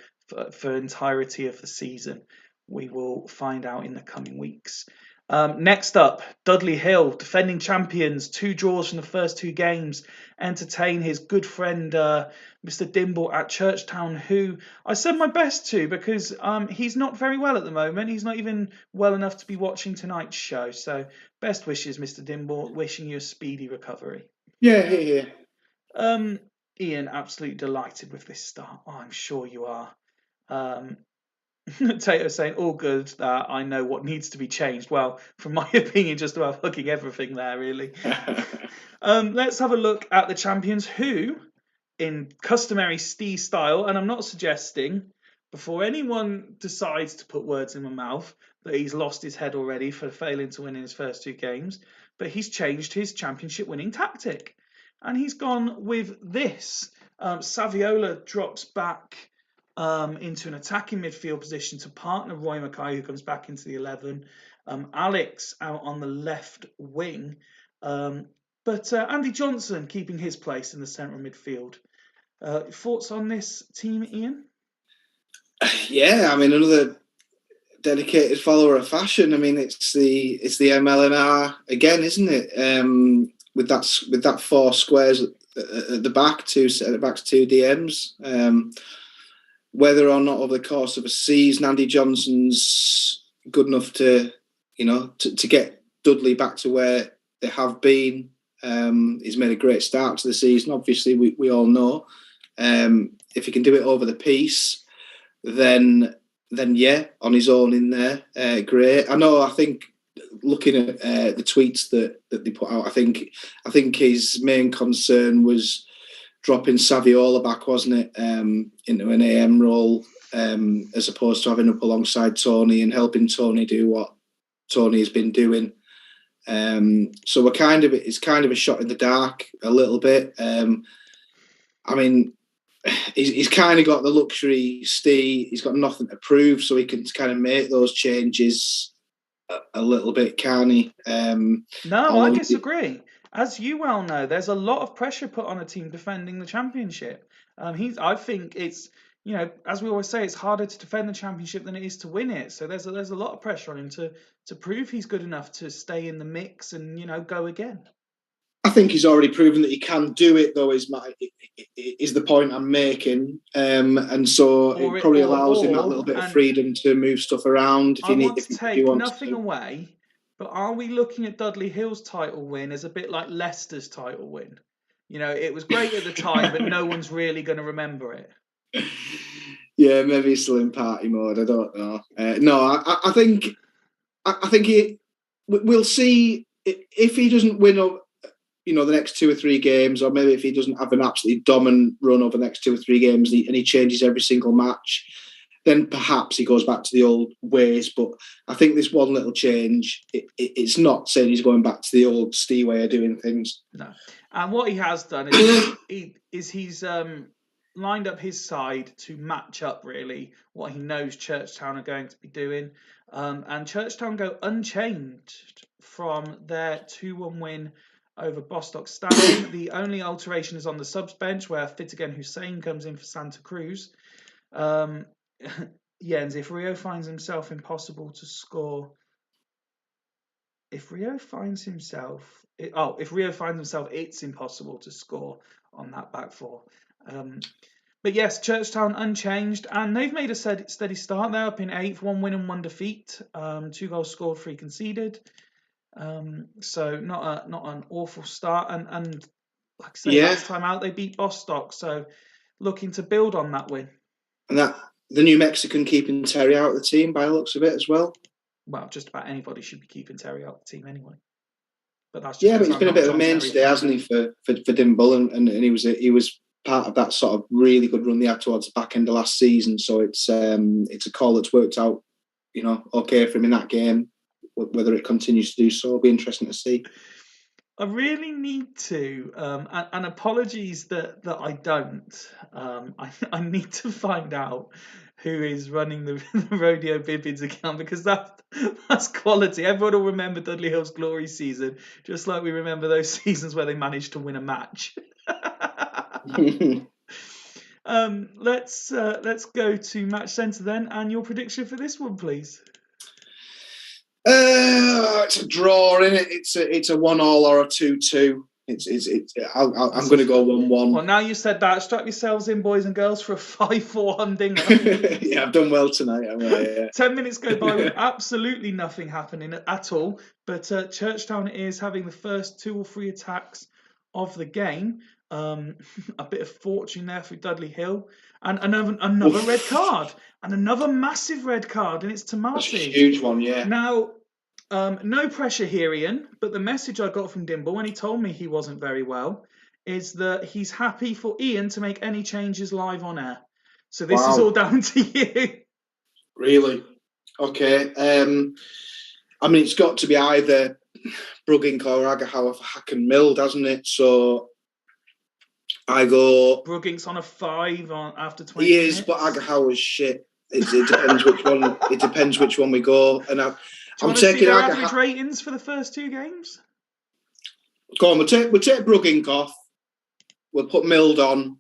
for entirety of the season? We will find out in the coming weeks. Next up, Dudley Hill, defending champions, 2 draws from the first 2 games, entertain his good friend Mr. Dimble at Churchtown, who I said my best to because he's not very well at the moment. He's not even well enough to be watching tonight's show. So best wishes, Mr. Dimble. Wishing you a speedy recovery. Yeah. Ian, absolutely delighted with this start. Oh, I'm sure you are. Tato saying, all good, that I know what needs to be changed. Well, from my opinion, just about hooking everything there, really. Let's have a look at the champions who, in customary Steve style, and I'm not suggesting, before anyone decides to put words in my mouth, that he's lost his head already for failing to win in his first 2 games, but he's changed his championship winning tactic. And he's gone with this. Saviola drops back into an attacking midfield position to partner Roy Mackay, who comes back into the 11. Alex out on the left wing. But Andy Johnson keeping his place in the central midfield. Thoughts on this team, Ian? Yeah, I mean, another dedicated follower of fashion. I mean, it's the MLNR again, isn't it? With that 4 squares at the back, 2 centre backs, 2 DMs. Whether or not over the course of a season, Andy Johnson's good enough to get Dudley back to where they have been. He's made a great start to the season. Obviously, we all know. If he can do it over the piece, then yeah, on his own in there, great. I think looking at the tweets that they put out, I think his main concern was dropping Saviola back, wasn't it, into an AM role, as opposed to having up alongside Tony and helping Tony do what Tony has been doing. So it's kind of a shot in the dark a little bit. I mean, he's kind of got the luxury. He's got nothing to prove, so he can kind of make those changes a little bit, can't he? No, I Although disagree. As you well know, there's a lot of pressure put on a team defending the championship. I think it's, as we always say, it's harder to defend the championship than it is to win it. So there's a lot of pressure on him to prove he's good enough to stay in the mix and go again. I think he's already proven that he can do it, though. Is the point I'm making, and so it probably allows him that little bit of freedom to move stuff around if I he want if to he take wants nothing to. away, but are we looking at Dudley Hill's title win as a bit like Leicester's title win? It was great at the time, but no one's really going to remember it. Yeah, maybe he's still in party mode. I don't know. No, I think we'll see if he doesn't win up, the next 2 or 3 games, or maybe if he doesn't have an absolutely dominant run over the next 2 or 3 games and he changes every single match, then perhaps he goes back to the old ways. But I think this one little change, it's not saying he's going back to the old Steve way of doing things. No. And what he has done is he's lined up his side to match up really what he knows Churchtown are going to be doing. And Churchtown go unchanged from their 2-1 win over Bostock Stanley. The only alteration is on the subs bench where Fitigen Hussein comes in for Santa Cruz. Jens, if Rio finds himself impossible to score, if Rio finds himself, it's impossible to score on that back four. But yes, Churchtown unchanged, and they've made a steady start. They're up in 8th, 1 win and 1 defeat, 2 goals scored, 3 conceded. So not an awful start. And like I say, last time out they beat Bostock, so looking to build on that win. And that the New Mexican keeping Terry out of the team by the looks of it as well. Well, just about anybody should be keeping Terry out of the team anyway. But that's just but he's been a bit of a mainstay, hasn't he, for Dimble, and he was part of that sort of really good run they had towards the back end of last season. So it's a call that's worked out, okay for him in that game. Whether it continues to do so will be interesting to see. I really need to, and apologies that I don't. I need to find out who is running the Rodeo Bibids account, because that's quality. Everyone will remember Dudley Hill's glory season, just like we remember those seasons where they managed to win a match. Let's go to Match Centre then, and your prediction for this one, please. It's a draw, isn't it? It's a 1-1 or a 2-2. I'm going to go 1-1. Well, now you said that, strap yourselves in, boys and girls, for a 5-4 humdinger. Yeah, I've done well tonight, haven't I? Yeah. 10 minutes go by with absolutely nothing happening at all. But Churchtown is having the first 2 or 3 attacks of the game. A bit of fortune there for Dudley Hill. And another red card. And another massive red card. And it's Tomati. That's a huge one, yeah. Now, no pressure here, Ian. But the message I got from Dimble when he told me he wasn't very well is that he's happy for Ian to make any changes live on air. So this is all down to you. Really? Okay. It's got to be either Brugging or Agahower for Hack and Mild, hasn't it? So I go. Brugging's on a 5 after 20 He minutes. is, but Agahower's shit. It depends which one. It depends which one we go. And I'm taking their average ratings for the first 2 games. Go on. We'll take Brugging off. We'll put Mild on.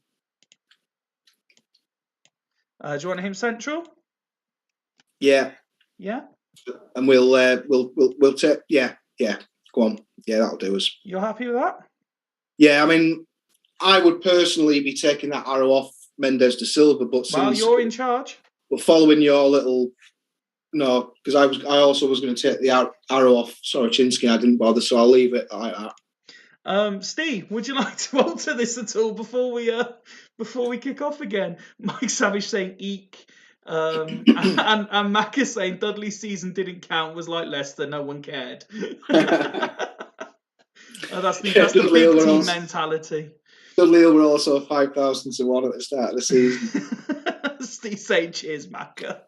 Do you want him central? Yeah. Yeah. And we'll take. Yeah. Go on. Yeah, that'll do us. You're happy with that? Yeah, I would personally be taking that arrow off Mendes de Silva, but since you're in charge. But following your little. No, because I also was going to take the arrow off Sorochinsky. I didn't bother, so I'll leave it like that. Steve, would you like to alter this at all before we kick off again? Mike Savage saying eek, and Mac is saying Dudley's season didn't count, was like Leicester, no one cared. That's the big team mentality. Dudley were also 5,000 to 1 at the start of the season. Steve saying cheers, Macca.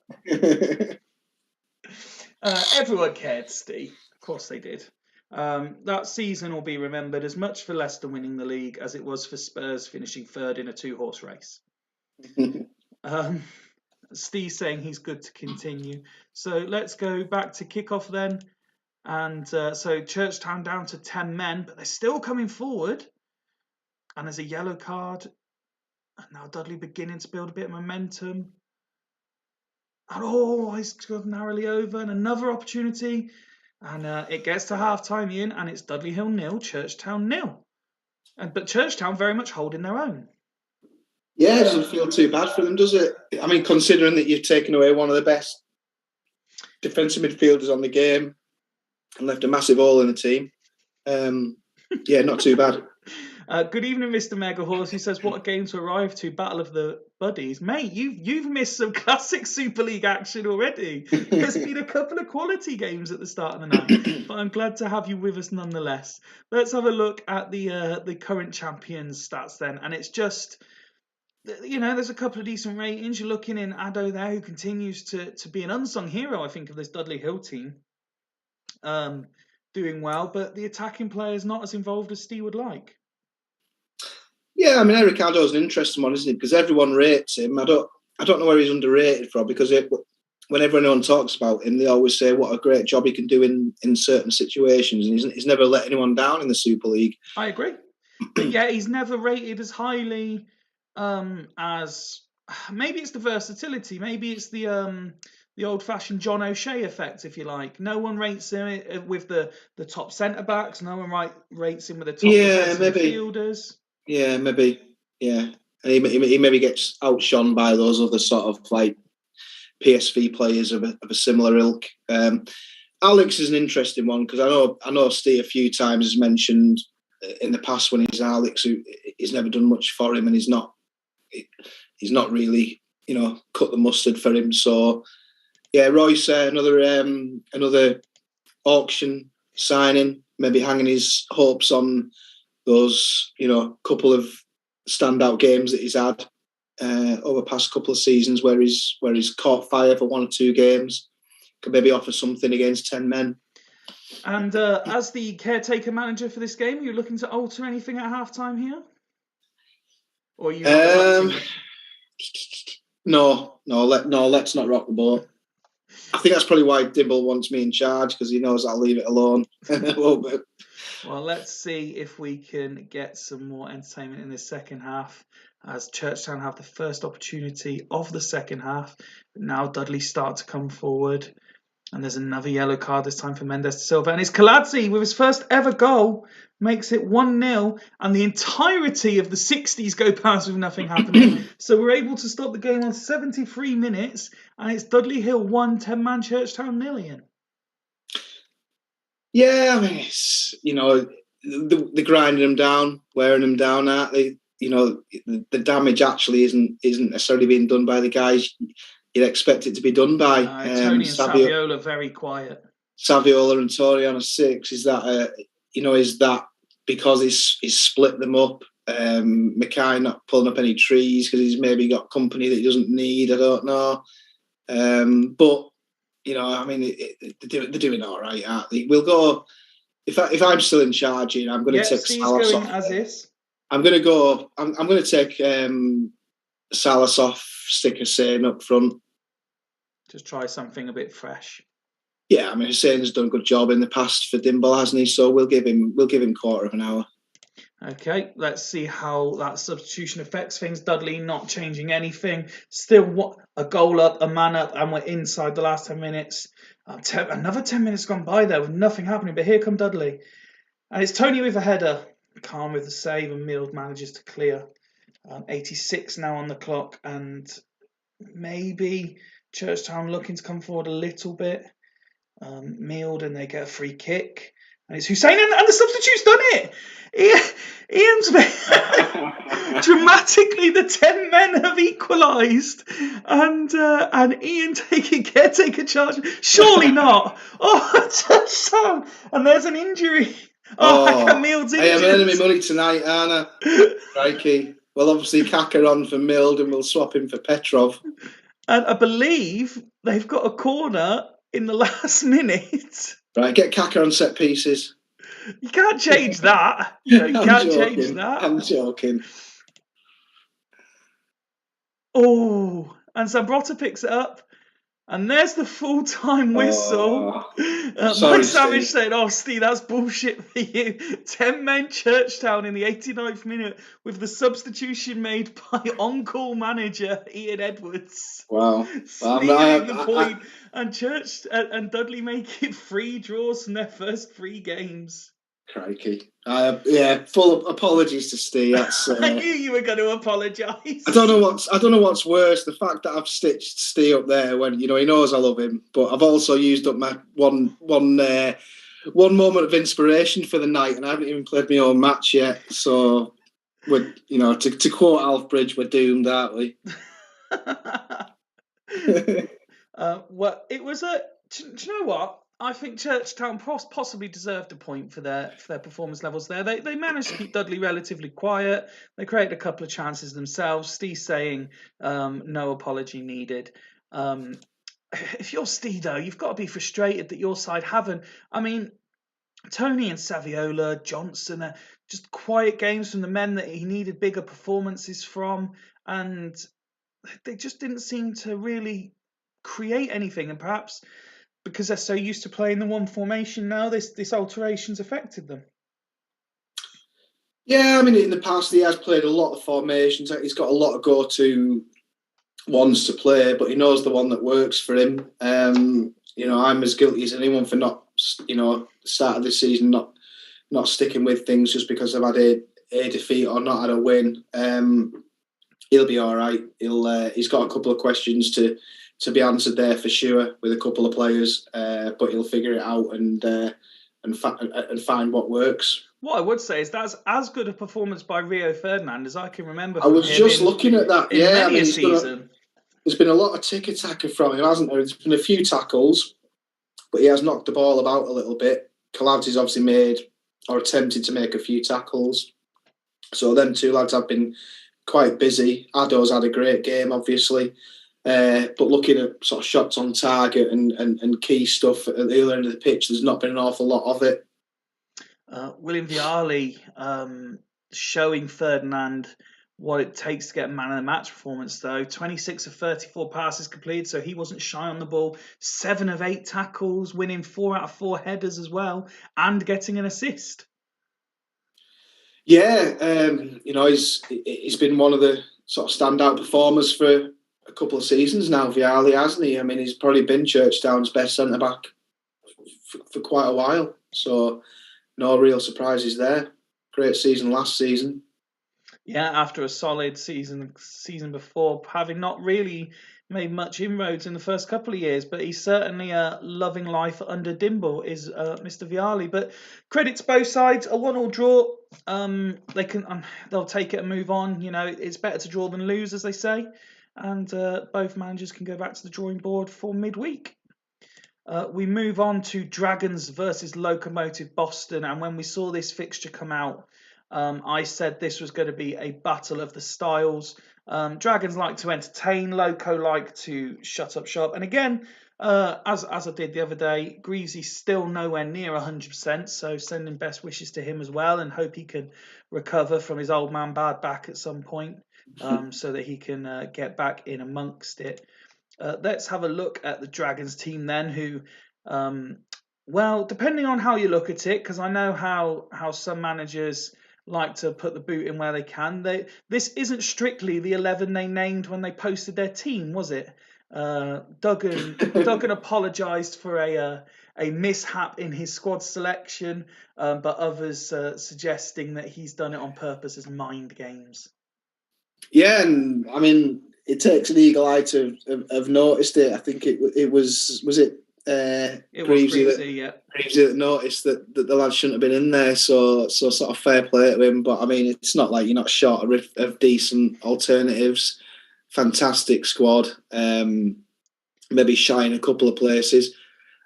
Everyone cared, Steve. Of course they did. That season will be remembered as much for Leicester winning the league as it was for Spurs finishing 3rd in a 2-horse race. Steve saying he's good to continue. So let's go back to kickoff then. And so Churchtown down to 10 men, but they're still coming forward. And there's a yellow card. And now Dudley beginning to build a bit of momentum. And he's gone narrowly over. And another opportunity. And it gets to half-time, Ian, and it's Dudley Hill 0, Churchtown 0. But Churchtown very much holding their own. Yeah, it doesn't feel too bad for them, does it? I mean, considering that you've taken away one of the best defensive midfielders on the game and left a massive hole in the team. Yeah, not too bad. Good evening, Mr. Megahorse, who says, what a game to arrive to, Battle of the Buddies. Mate, you've missed some classic Super League action already. There's been a couple of quality games at the start of the night, but I'm glad to have you with us nonetheless. Let's have a look at the current champions stats then, and it's just, there's a couple of decent ratings. You're looking in Addo there, who continues to be an unsung hero, I think, of this Dudley Hill team. Doing well, but the attacking player is not as involved as Steve would like. Yeah, I mean, Eric Addo's an interesting one, isn't he? Because everyone rates him. I don't know where he's underrated for, because whenever anyone talks about him, they always say what a great job he can do in certain situations, and he's never let anyone down in the Super League. I agree. But yeah, he's never rated as highly as, maybe it's the versatility, maybe it's the old-fashioned John O'Shea effect, if you like. No one rates him with the top centre-backs. No one rates him with the top defensive midfielders. Yeah, maybe. Yeah. And he maybe gets outshone by those other sort of like PSV players of a similar ilk. Alex is an interesting one, because I know Steve a few times has mentioned in the past when he's Alex, who he's never done much for him, and he's not really, cut the mustard for him. So yeah, Royce, another auction signing, maybe hanging his hopes on those, couple of standout games that he's had over the past couple of seasons, where he's caught fire for 1 or 2 games. Could maybe offer something against 10 men. And as the caretaker manager for this game, are you looking to alter anything at halftime here? Or are you not No, let's not rock the boat. I think that's probably why Dibble wants me in charge, because he knows I'll leave it alone a little bit. Well, let's see if we can get some more entertainment in this second half, as Churchtown have the first opportunity of the second half. But now Dudley start to come forward, and there's another yellow card, this time for Mendes de Silva. And it's Kaladze with his first ever goal, makes it 1-0, and the entirety of the 60s go past with nothing happening. So we're able to stop the game on 73 minutes, and it's Dudley Hill 1, 10-man Churchtown 0. Yeah, I mean, it's, they're grinding them down, wearing them down, aren't they? The damage actually isn't necessarily being done by the guys you'd expect it to be done by. Tony and Saviola very quiet. Saviola and Tori on a 6. Is that because he's split them up? Mackay not pulling up any trees because he's maybe got company that he doesn't need. I don't know. But I mean, they're doing all right, aren't they? We'll go. If I'm still in charge, I'm going to take Salas off. As is. I'm going to go. I'm going to take Salas off. Stick Hussein up front. Just try something a bit fresh. Yeah, I mean, Hussein has done a good job in the past for Dimble, hasn't he? So we'll give him quarter of an hour. Okay, let's see how that substitution affects things. Dudley not changing anything. Still a goal up, a man up, and we're inside the last 10 minutes. Another 10 minutes gone by there with nothing happening, but here come Dudley. And it's Tony with a header. Calm with the save, and Mild manages to clear. 86 now on the clock, and maybe Churchtown looking to come forward a little bit. Mild, and they get a free kick. And it's Hussein, and the substitute's done it! Ian's dramatically, the 10 men have equalised, and Ian taking caretaker charge. Surely not. Touchdown! And there's an injury. Mild's injured. I am earning my money tonight, Anna. Crikey. Well, obviously, Kaka on for Mild, and we'll swap him for Petrov. And I believe they've got a corner in the last minute. Right, get Kaka on set pieces. You can't change that. You can't change that. I'm joking. Oh, and Zambrotta picks it up. And there's the full-time whistle. Mike sorry, Savage Steve. said, "Oh, Steve, that's bullshit for you." 10-men Churchtown in the 89th minute with the substitution made by on-call manager Ian Edwards. Wow. Sealing the point, and and Dudley make it 3 draws from their first 3 games. Crikey. Full of apologies to Steve. That's, I knew you were going to apologise. I don't know what's worse, the fact that I've stitched Steve up there when he knows I love him, but I've also used up my one moment of inspiration for the night, and I haven't even played my own match yet. So we're to quote Alf Bridge, we're doomed, aren't we? Well, it was a. Do you know what? I think Churchtown possibly deserved a point for their performance levels there. They managed to keep Dudley relatively quiet. They created a couple of chances themselves. Steve saying no apology needed. If you're Steve, though, you've got to be frustrated that your side haven't. I mean, Tony and Saviola, Johnson are just quiet games from the men that he needed bigger performances from, and they just didn't seem to really create anything. And perhaps because they're so used to playing the one formation now, this alteration's affected them. Yeah, I mean, in the past he has played a lot of formations. He's got a lot of go-to ones to play, but he knows the one that works for him. I'm as guilty as anyone for not, start of this season not sticking with things just because I've had a defeat or not had a win. He'll be all right. He's got a couple of questions to be answered there for sure with a couple of players, but he'll figure it out and find what works. What I would say is that's as good a performance by Rio Ferdinand as I can remember. I was just looking at that. Yeah, many a season. There's been a lot of tiki-taka from him, hasn't there? There's been a few tackles, but he has knocked the ball about a little bit. Kalavti's obviously made or attempted to make a few tackles. So them two lads have been quite busy. Ado's had a great game, obviously. But looking at sort of shots on target and key stuff at the other end of the pitch, there's not been an awful lot of it. William Vialli showing Ferdinand what it takes to get a man of the match performance, though. 26 of 34 passes completed, so he wasn't shy on the ball. 7 of 8 tackles, winning 4 out of 4 headers as well, and getting an assist. Yeah, he's been one of the sort of standout performers for a couple of seasons now, Vialli, hasn't he? I mean, he's probably been Churchtown's best centre-back for quite a while, so no real surprises there. Great season last season. Yeah, after a solid season before, having not really made much inroads in the first couple of years, but he's certainly loving life under Dimble, is Mr. Vialli. But credit to both sides, a 1-1 draw. They'll take it and move on. It's better to draw than lose, as they say, and both managers can go back to the drawing board for midweek. We move on to Dragons versus Locomotive Boston, and when we saw this fixture come out, I said this was going to be a battle of the styles. Dragons like to entertain, Loco like to shut up shop. And again, as I did the other day, Greasy's still nowhere near 100%, so sending best wishes to him as well, and hope he can recover from his old man bad back at some point, so that he can get back in amongst it. Let's have a look at the Dragons team then, who, depending on how you look at it, because I know how some managers like to put the boot in where they can. This isn't strictly the 11 they named when they posted their team, was it? Duggan apologised for a mishap in his squad selection, but others suggesting that he's done it on purpose as mind games. Yeah, and I mean, it takes an eagle eye to have noticed it. I think it was it. Greavesy that noticed that the lad shouldn't have been in there, so sort of fair play to him. But I mean, it's not like you're not short of decent alternatives. Fantastic squad. Maybe shy in a couple of places.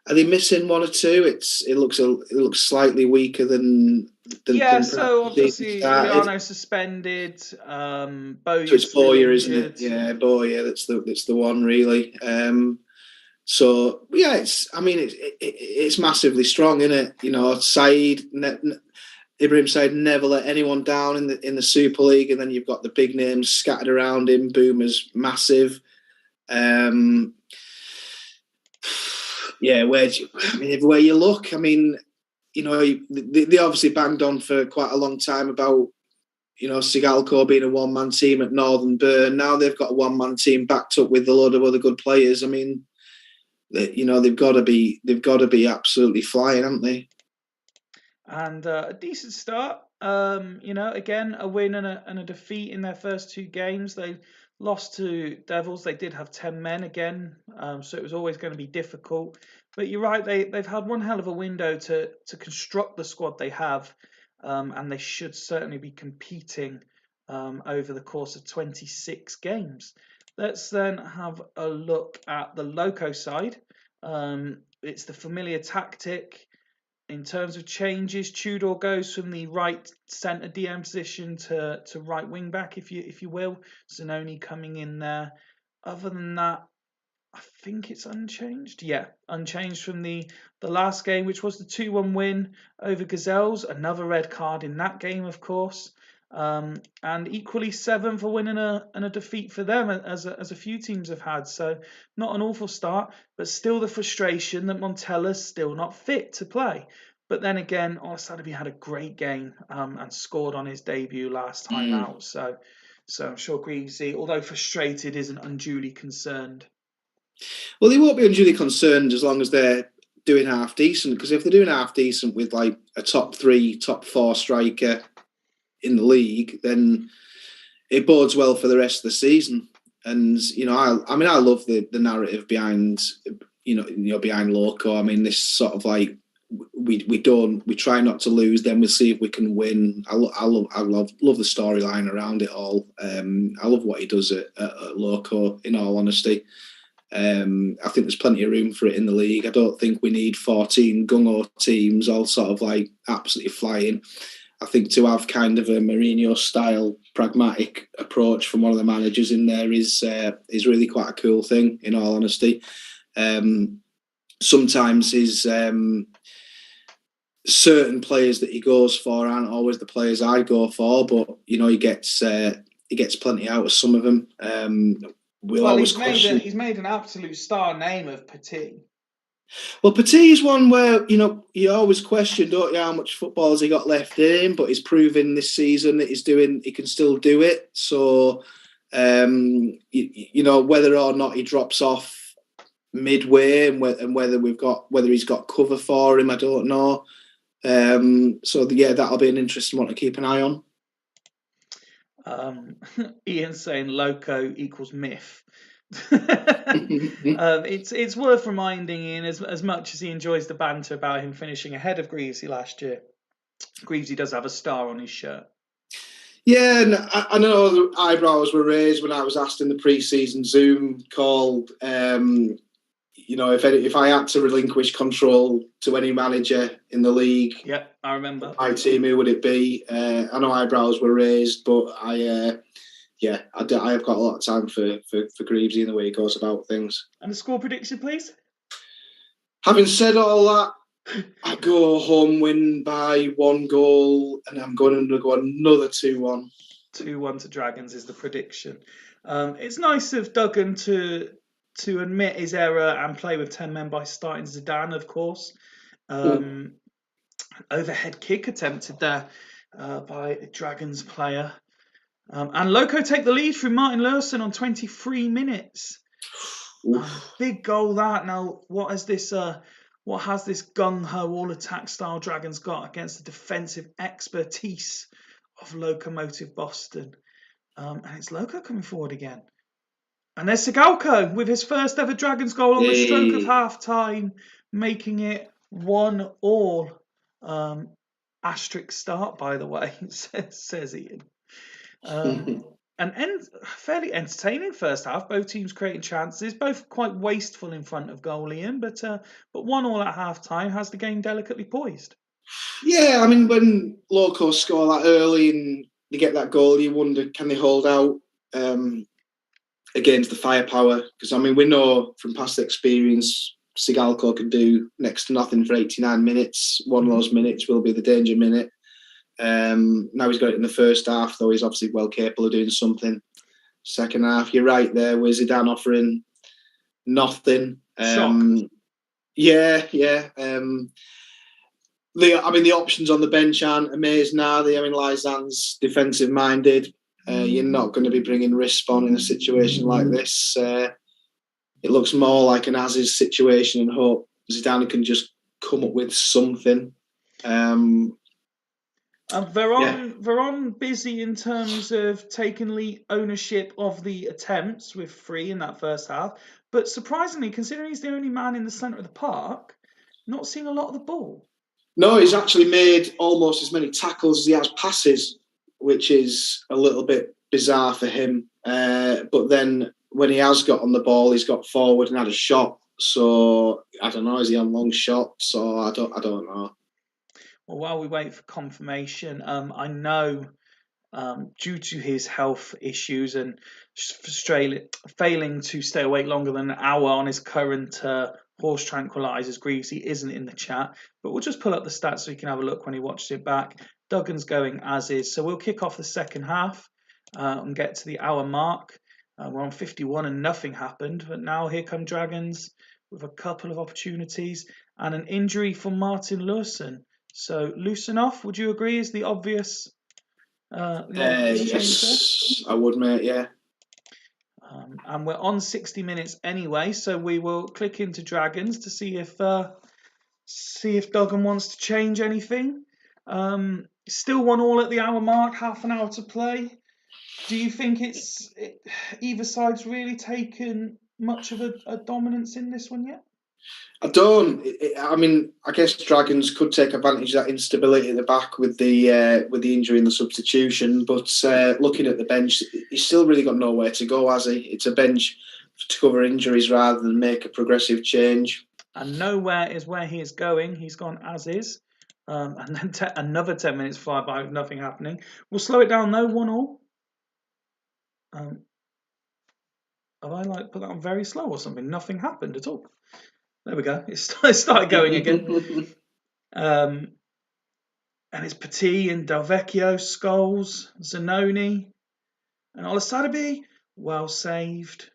Are they missing one or two? It looks slightly weaker than so obviously Liano suspended. Bowyer's so it's Bowyer, isn't it? Yeah, Bowyer. That's the one really. So yeah, it's massively strong, isn't it? Said, Ibrahim Said never let anyone down in the Super League, and then you've got the big names scattered around him. Boomer's massive. Yeah, everywhere you look. I mean, they obviously banged on for quite a long time about, Sigalco being a one-man team at Northern Burn. Now they've got a one-man team backed up with a load of other good players. I mean, they've got to be absolutely flying, haven't they? And a decent start. Again, a win and a defeat in their first two games. They lost to Devils. They did have 10 men again, so it was always going to be difficult. But you're right, they've had one hell of a window to construct the squad they have, and they should certainly be competing over the course of 26 games. Let's then have a look at the Loco side. It's the familiar tactic. In terms of changes, Tudor goes from the right centre DM position to right wing back, if you will. Zanoni coming in there. Other than that, I think it's unchanged. Yeah, unchanged from the last game, which was the 2-1 win over Gazelles. Another red card in that game, of course. And equally 7 for winning a defeat for them, as a few teams have had. So not an awful start, but still the frustration that Montella's still not fit to play. But then again, Olasadabi had a great game and scored on his debut last time out. So I'm sure Greavesy, although frustrated, isn't unduly concerned. Well, they won't be unduly concerned as long as they're doing half decent. Because if they're doing half decent with like a top 3, top 4 striker in the league, then it bodes well for the rest of the season. And I love the narrative behind behind Loco. I mean, this sort of like we try not to lose, then we'll see if we can win. I love the storyline around it all. I love what he does at Loco. In all honesty, I think there's plenty of room for it in the league. I don't think we need 14 gung-ho teams all sort of like absolutely flying. I think to have kind of a Mourinho-style pragmatic approach from one of the managers in there is really quite a cool thing, in all honesty. Sometimes his certain players that he goes for aren't always the players I go for, but he gets plenty out of some of them. He's made an absolute star name of Petit. Well, Petit is one where, you always question, don't you, how much football has he got left in him, but he's proven this season that he can still do it. So, whether or not he drops off midway and whether he's got cover for him, I don't know. That'll be an interesting one to keep an eye on. Ian's saying Loco equals myth. It's worth reminding Ian, as much as he enjoys the banter about him finishing ahead of Greavesy last year, Greavesy does have a star on his shirt. Yeah, and I know the eyebrows were raised when I was asked in the pre-season Zoom call. If I had to relinquish control to any manager in the league, yeah, I remember my team, who would it be? I know eyebrows were raised, but I have got a lot of time for Greavesy and the way he goes about things. And the score prediction, please. Having said all that, I go home win by 1 goal, and I'm going to go another 2-1. 2-1 to Dragons is the prediction. It's nice of Duggan to admit his error and play with 10 men by starting Zidane, of course. Overhead kick attempted there by a Dragons player. And Loco take the lead through Martin Lurson on 23 minutes. Big goal that. Now, what has this gung-ho all-attack style Dragons got against the defensive expertise of Locomotive Boston? And it's Loco coming forward again. And there's Sigalco with his first ever Dragons goal on the stroke of half-time, making it 1-1. Asterisk start, by the way, says Ian. An fairly entertaining first half. Both teams creating chances, both quite wasteful in front of goal, Ian, but 1-1 at half-time has the game delicately poised. Yeah, I mean, when Loco score that early and they get that goal, you wonder, can they hold out against the firepower? Because, I mean, we know from past experience, Sigalco can do next to nothing for 89 minutes. One of those minutes will be the danger minute. Now he's got it in the first half, though he's obviously well capable of doing something. Second half, you're right there with Zidane offering nothing. Yeah. The options on the bench aren't amazing, are they? I mean, Lysan's defensive minded. You're not going to be bringing Rispon in a situation like this. It looks more like an as-is situation and hope Zidane can just come up with something. Veron busy in terms of taking ownership of the attempts with 3 in that first half, but surprisingly, considering he's the only man in the centre of the park, not seeing a lot of the ball. No, he's actually made almost as many tackles as he has passes, which is a little bit bizarre for him. But then when he has got on the ball, he's got forward and had a shot. So I don't know. Is he on long shots? So I don't know. Well, while we wait for confirmation, I know due to his health issues and failing to stay awake longer than an hour on his current horse tranquilizers, Greavesy isn't in the chat. But we'll just pull up the stats so you can have a look when he watches it back. Duggan's going as is. So we'll kick off the second half and get to the hour mark. We're on 51 and nothing happened. But now here come Dragons with a couple of opportunities and an injury for Martin Lawson. So Lusanov, would you agree, is the obvious yes, I would, mate. Yeah. And we're on 60 minutes anyway, so we will click into Dragons to see if Duggan wants to change anything. Still 1-1 at the hour mark, half an hour to play. Do you think either side's really taken much of a dominance in this one yet? I don't. I mean, I guess Dragons could take advantage of that instability at the back with the injury and the substitution. But looking at the bench, he's still really got nowhere to go, has he? It's a bench to cover injuries rather than make a progressive change. And nowhere is where he is going. He's gone as is. And then another 10 minutes fly by with nothing happening. We'll slow it down though, 1-1. Have I put that on very slow or something? Nothing happened at all. There we go. It started going again. And it's Petit and Delvecchio, Scholes, Zanoni, and Olasadabi. Well saved.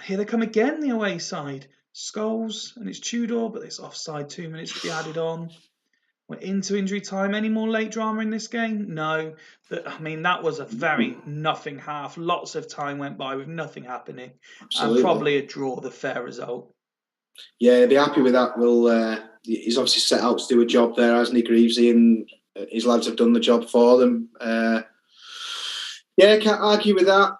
Here they come again, the away side. Scholes, and it's Tudor, but it's offside, 2 minutes to be added on. We're into injury time. Any more late drama in this game? No. That was a very nothing half. Lots of time went by with nothing happening. Absolutely. And probably a draw, the fair result. Yeah, he'll be happy with that. He's obviously set out to do a job there, hasn't he, Greavesy? And his lads have done the job for them. Can't argue with that.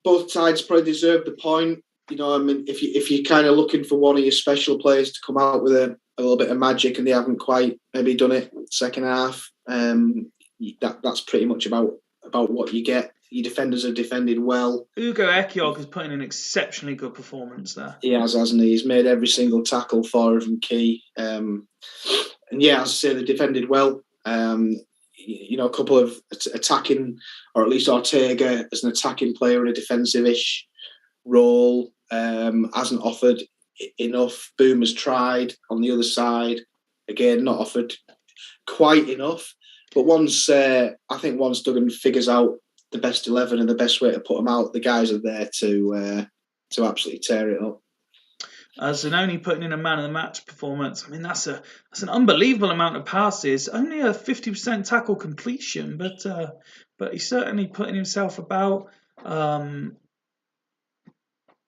Both sides probably deserve the point. You know, I mean, if you're kind of looking for one of your special players to come out with a little bit of magic and they haven't quite maybe done it second half, that's pretty much about what you get. Your defenders have defended well. Ugo Ekiog has put in an exceptionally good performance there. He has, hasn't he? He's made every single tackle, 4 of them key. And yeah, as I say, they defended well. A couple of attacking, or at least Ortega as an attacking player in a defensive-ish role, hasn't offered enough. Boom has tried on the other side. Again, not offered quite enough. But once Duggan figures out the best 11 and the best way to put them out, the guys are there to absolutely tear it up. Zanoni putting in a man of the match performance. I mean, that's an unbelievable amount of passes. Only a 50% tackle completion, but he's certainly putting himself about.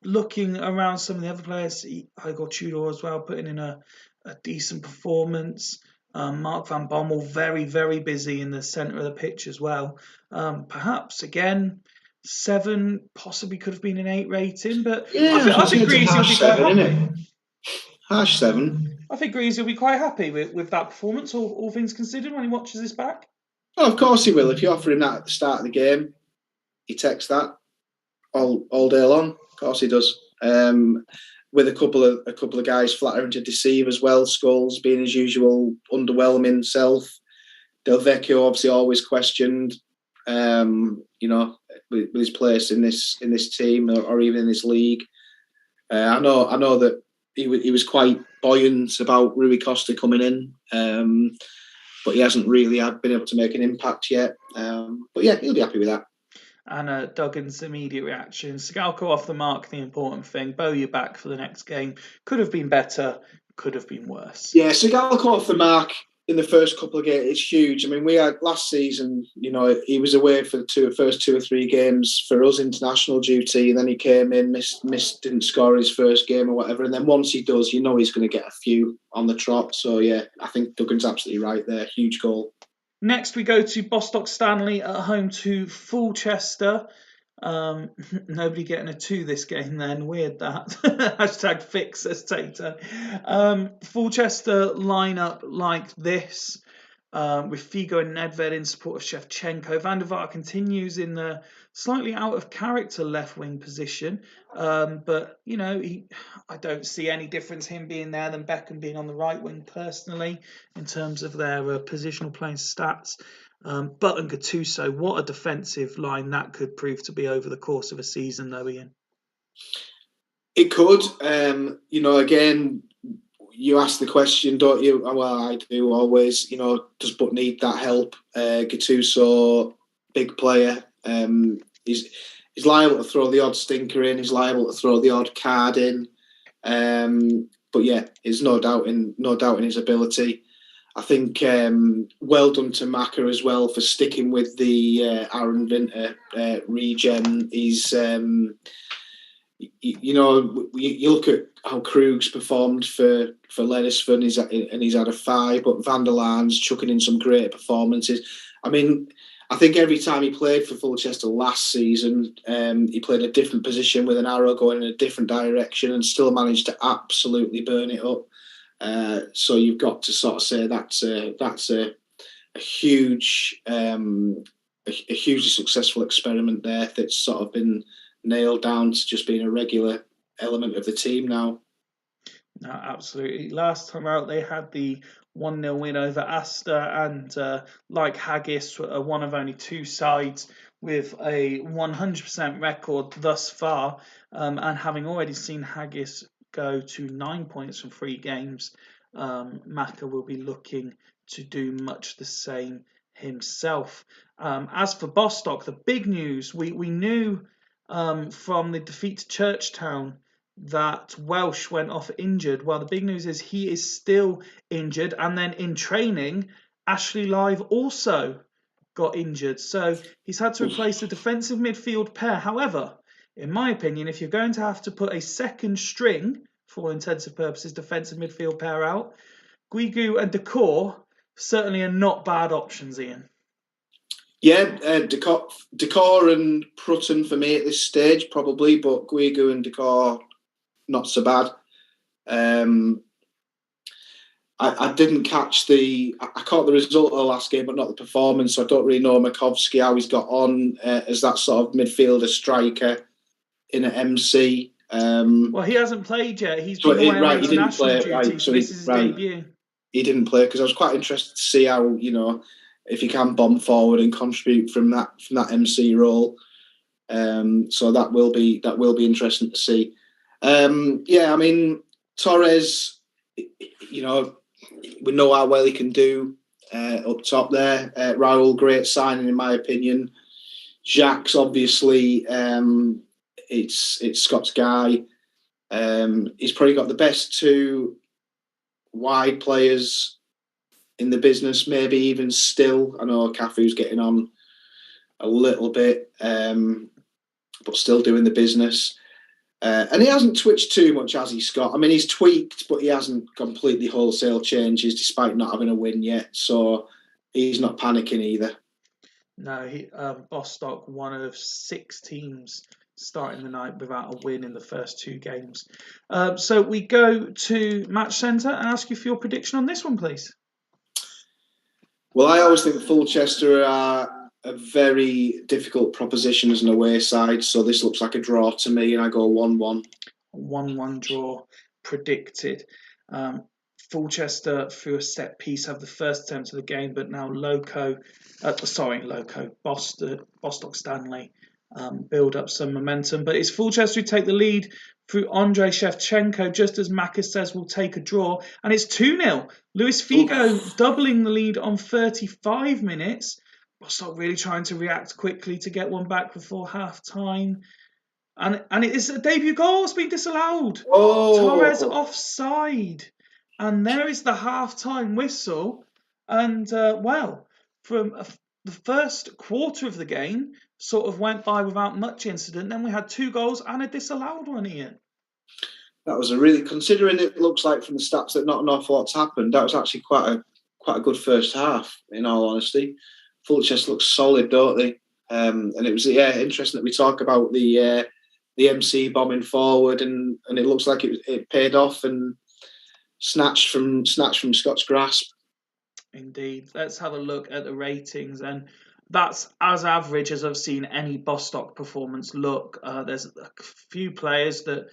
Looking around some of the other players, Igor Tudor as well, putting in a decent performance. Mark van Bommel very, very busy in the centre of the pitch as well. Perhaps again 7, possibly could have been an 8 rating, but yeah, I think Greasy will be quite happy. Harsh 7. I think Greasy will be quite happy with that performance, all things considered, when he watches this back. Well, of course he will. If you offer him that at the start of the game, he takes that all day long. Of course he does. With a couple of guys flattering to deceive as well. Scholes being his usual underwhelming self. Delvecchio obviously always questioned. With his place in this team or even in this league. I know that he was quite buoyant about Rui Costa coming in, but he hasn't really been able to make an impact yet. But yeah, he'll be happy with that. And Duggan's immediate reaction. Sigalko off the mark, the important thing. Bo, you're back for the next game. Could have been better. could have been worse. Yeah, Segal come off the mark in the first couple of games. It's huge. I mean, we had last season, he was away for the first 2 or 3 games for us, international duty. And then he came in, didn't score his first game or whatever. And then once he does, he's going to get a few on the trot. So, yeah, I think Duggan's absolutely right there. Huge goal. Next, we go to Bostock Stanley at home to Fulchester. Nobody getting a 2 this game then. Weird that. Hashtag fix, says Tater. Fulchester line up like this. With Figo and Nedved in support of Shevchenko. Van der Vaart continues in the slightly out of character left wing position. But, I don't see any difference him being there than Beckham being on the right wing personally in terms of their positional playing stats. But and Gattuso, what a defensive line that could prove to be over the course of a season, though, Ian. It could. Again, you ask the question, don't you? Well, I do always. Does Butt need that help? Gattuso, big player. He's liable to throw the odd stinker in. He's liable to throw the odd card in. But yeah, there's no doubt in his ability. I think well done to Maka as well for sticking with the Aaron Vinter regen. He's you look at how Krug's performed for Ledesford, and he's had a 5, but Van der Laan's chucking in some great performances. I mean, I think every time he played for Fulchester last season, he played a different position with an arrow going in a different direction and still managed to absolutely burn it up. So you've got to sort of say that's a huge, a hugely successful experiment there that's sort of been nailed down to just being a regular element of the team now. No, absolutely. Last time out, they had the 1-0 win over Astor, and like Haggis, one of only 2 sides with a 100% record thus far, and having already seen Haggis go to 9 points from 3 games, Maka will be looking to do much the same himself. As for Bostock, the big news, we knew from the defeat to Churchtown that Welsh went off injured. Well, the big news is he is still injured, and then in training, Ashley Live also got injured. So he's had to replace the defensive midfield pair. However, in my opinion, if you're going to have to put a second string, for all intensive purposes, defensive midfield pair out, Guigu and Decor certainly are not bad options, Ian. Yeah, Decor and Prutton for me at this stage, probably, but Guigu and Decor, not so bad. I didn't catch I caught the result of the last game, but not the performance. So I don't really know Makovsky, how he's got on as that sort of midfielder striker in an MC. Well, he hasn't played yet. He's been away on international duty, so this is his debut. He didn't play because I was quite interested to see how, if he can bomb forward and contribute from that MC role. So that will be interesting to see. Yeah, I mean, Torres, we know how well he can do up top there. Raul, great signing in my opinion. Jacques, obviously, it's Scott's guy. He's probably got the best 2 wide players in the business, maybe even still. I know Cafu's getting on a little bit, but still doing the business. And he hasn't twitched too much, has he, Scott? I mean, he's tweaked, but he hasn't completely wholesale changes despite not having a win yet. So he's not panicking either. No, Bostock, one of 6 teams starting the night without a win in the first 2 games. So we go to Match Centre and ask you for your prediction on this one, please. Well, I always think Fulchester are a very difficult proposition as an away side, so this looks like a draw to me, and I go 1-1. 1-1 draw predicted. Fulchester, through a set piece, have the first attempt of the game, but now Bostock Stanley build up some momentum. But it's Fulchester who take the lead through Andrei Shevchenko, just as Maka says will take a draw. And it's 2-0. Luis Figo doubling the lead on 35 minutes. Bostock really trying to react quickly to get one back before half-time. And it is a debut goal. It's been disallowed. Oh. Torres offside. And there is the half-time whistle. And, from the first quarter of the game, sort of went by without much incident. Then we had 2 goals and a disallowed one, Ian. That was a really, considering it looks like from the stats that not an awful lot's happened, that was actually quite a good first half, in all honesty. Fulchester looks solid, don't they? And it was interesting that we talk about the MC bombing forward, and it looks like it paid off and snatched from Scott's grasp. Indeed. Let's have a look at the ratings, and that's as average as I've seen any Bostock performance look. There's a few players that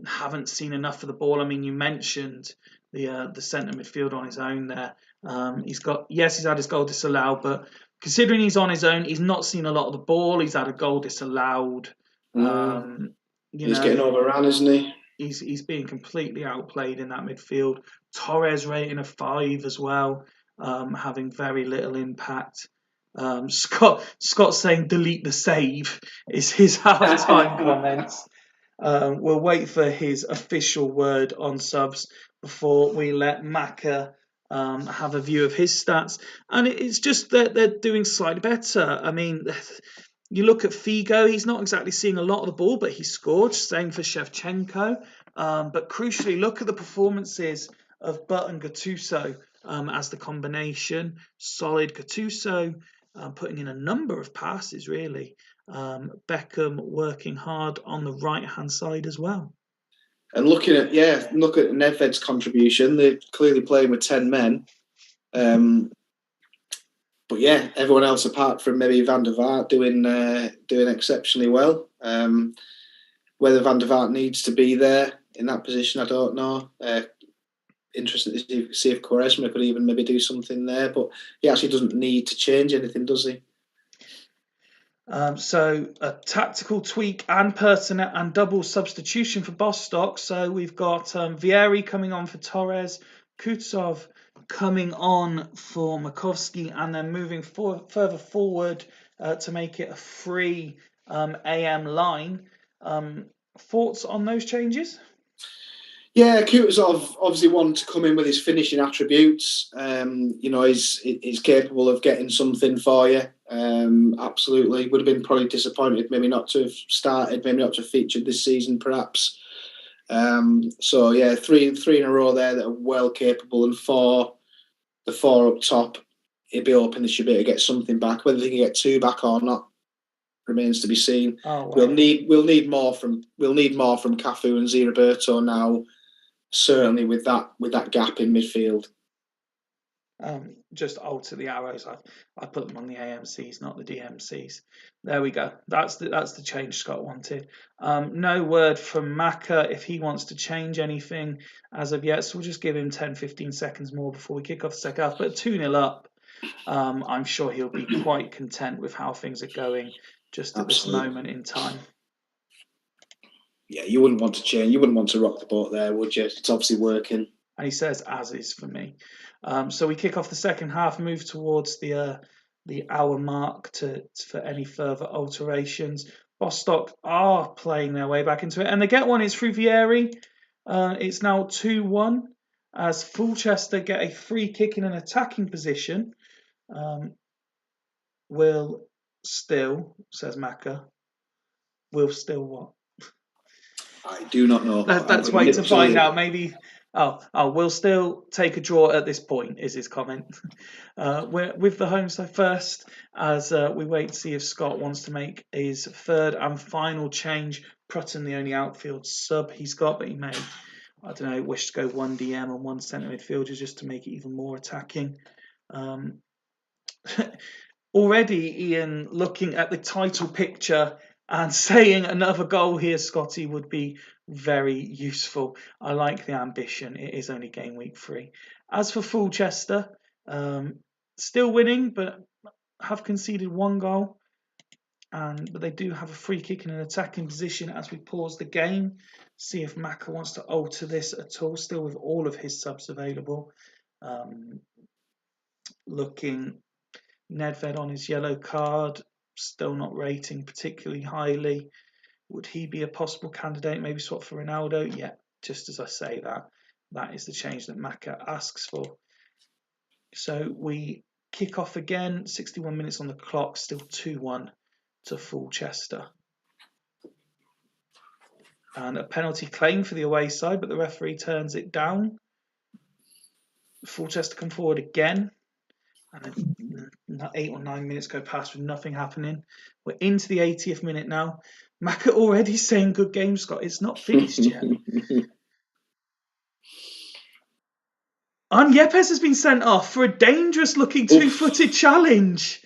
haven't seen enough of the ball. I mean, you mentioned the centre midfield on his own there. He's had his goal disallowed, but considering he's on his own, he's not seen a lot of the ball. He's had a goal disallowed. He's getting overrun, isn't he? He's being completely outplayed in that midfield. Torres rating a 5 as well, having very little impact. Scott saying delete the save is his half-time comments. We'll wait for his official word on subs before we let Maka have a view of his stats. And it's just that they're doing slightly better. I mean, you look at Figo, he's not exactly seeing a lot of the ball, but he scored. Same for Shevchenko. But crucially, look at the performances of Butt and Gattuso as the combination. Solid Gattuso putting in a number of passes, really. Beckham working hard on the right-hand side as well. And look at Nedved's contribution. They're clearly playing with 10 men. But yeah, everyone else apart from maybe Van der Vaart doing exceptionally well. Whether Van der Vaart needs to be there in that position, I don't know. Interested to see if Quaresma could even maybe do something there, but he actually doesn't need to change anything, does he? So a tactical tweak and personnel and double substitution for Bostock. So we've got Vieri coming on for Torres, Kutsov coming on for Makovsky, and then moving further forward to make it a free AM line. Thoughts on those changes? Yeah, Kutuzov obviously wanted to come in with his finishing attributes. He's capable of getting something for you. Absolutely. Would have been probably disappointed maybe not to have started, maybe not to have featured this season perhaps. So yeah, three in a row there that are well capable, and the four up top, it'd be hoping they should be able to get something back. Whether they can get 2 back or not remains to be seen. Oh, wow. We'll need more from Cafu and Ziraberto now. Certainly with that gap in midfield. Just alter the arrows. I put them on the AMCs, not the DMCs. There we go. That's the change Scott wanted. No word from Maka if he wants to change anything as of yet. So we'll just give him 10-15 seconds more before we kick off the second half. But 2-0 up, I'm sure he'll be quite content with how things are going just at this moment in time. Yeah, you wouldn't want to change. You wouldn't want to rock the boat there, would you? It's obviously working. And he says as is for me. So we kick off the second half, move towards the hour mark for any further alterations. Bostock are playing their way back into it, and they get one. It's through Vieri. It's now 2-1 as Fulchester get a free kick in an attacking position. Will still, says Maka. Will still what? I do not know. Let's wait to find out. Maybe. We'll still take a draw at this point, is his comment. We're with the home side first, as we wait to see if Scott wants to make his third and final change. Prutton, the only outfield sub he's got, but he may, I don't know, wish to go 1 DM and 1 centre midfielder just to make it even more attacking. Already, Ian, looking at the title picture and saying another goal here, Scotty, would be very useful. I like the ambition. It is only game week 3. As for Fulchester, still winning, but have conceded 1 goal. But they do have a free kick in an attacking position as we pause the game. See if Maka wants to alter this at all. Still with all of his subs available. Looking Nedved on his yellow card, still not rating particularly highly. Would he be a possible candidate? Maybe swap for Ronaldo? Yeah, just as I say that. That is the change that Maka asks for. So we kick off again, 61 minutes on the clock, still 2-1 to Fulchester. And a penalty claim for the away side, but the referee turns it down. Fulchester come forward again. And then 8 or 9 minutes go past with nothing happening. We're into the 80th minute now. Maka already saying good game, Scott. It's not finished yet. And Yepes has been sent off for a dangerous looking two-footed challenge.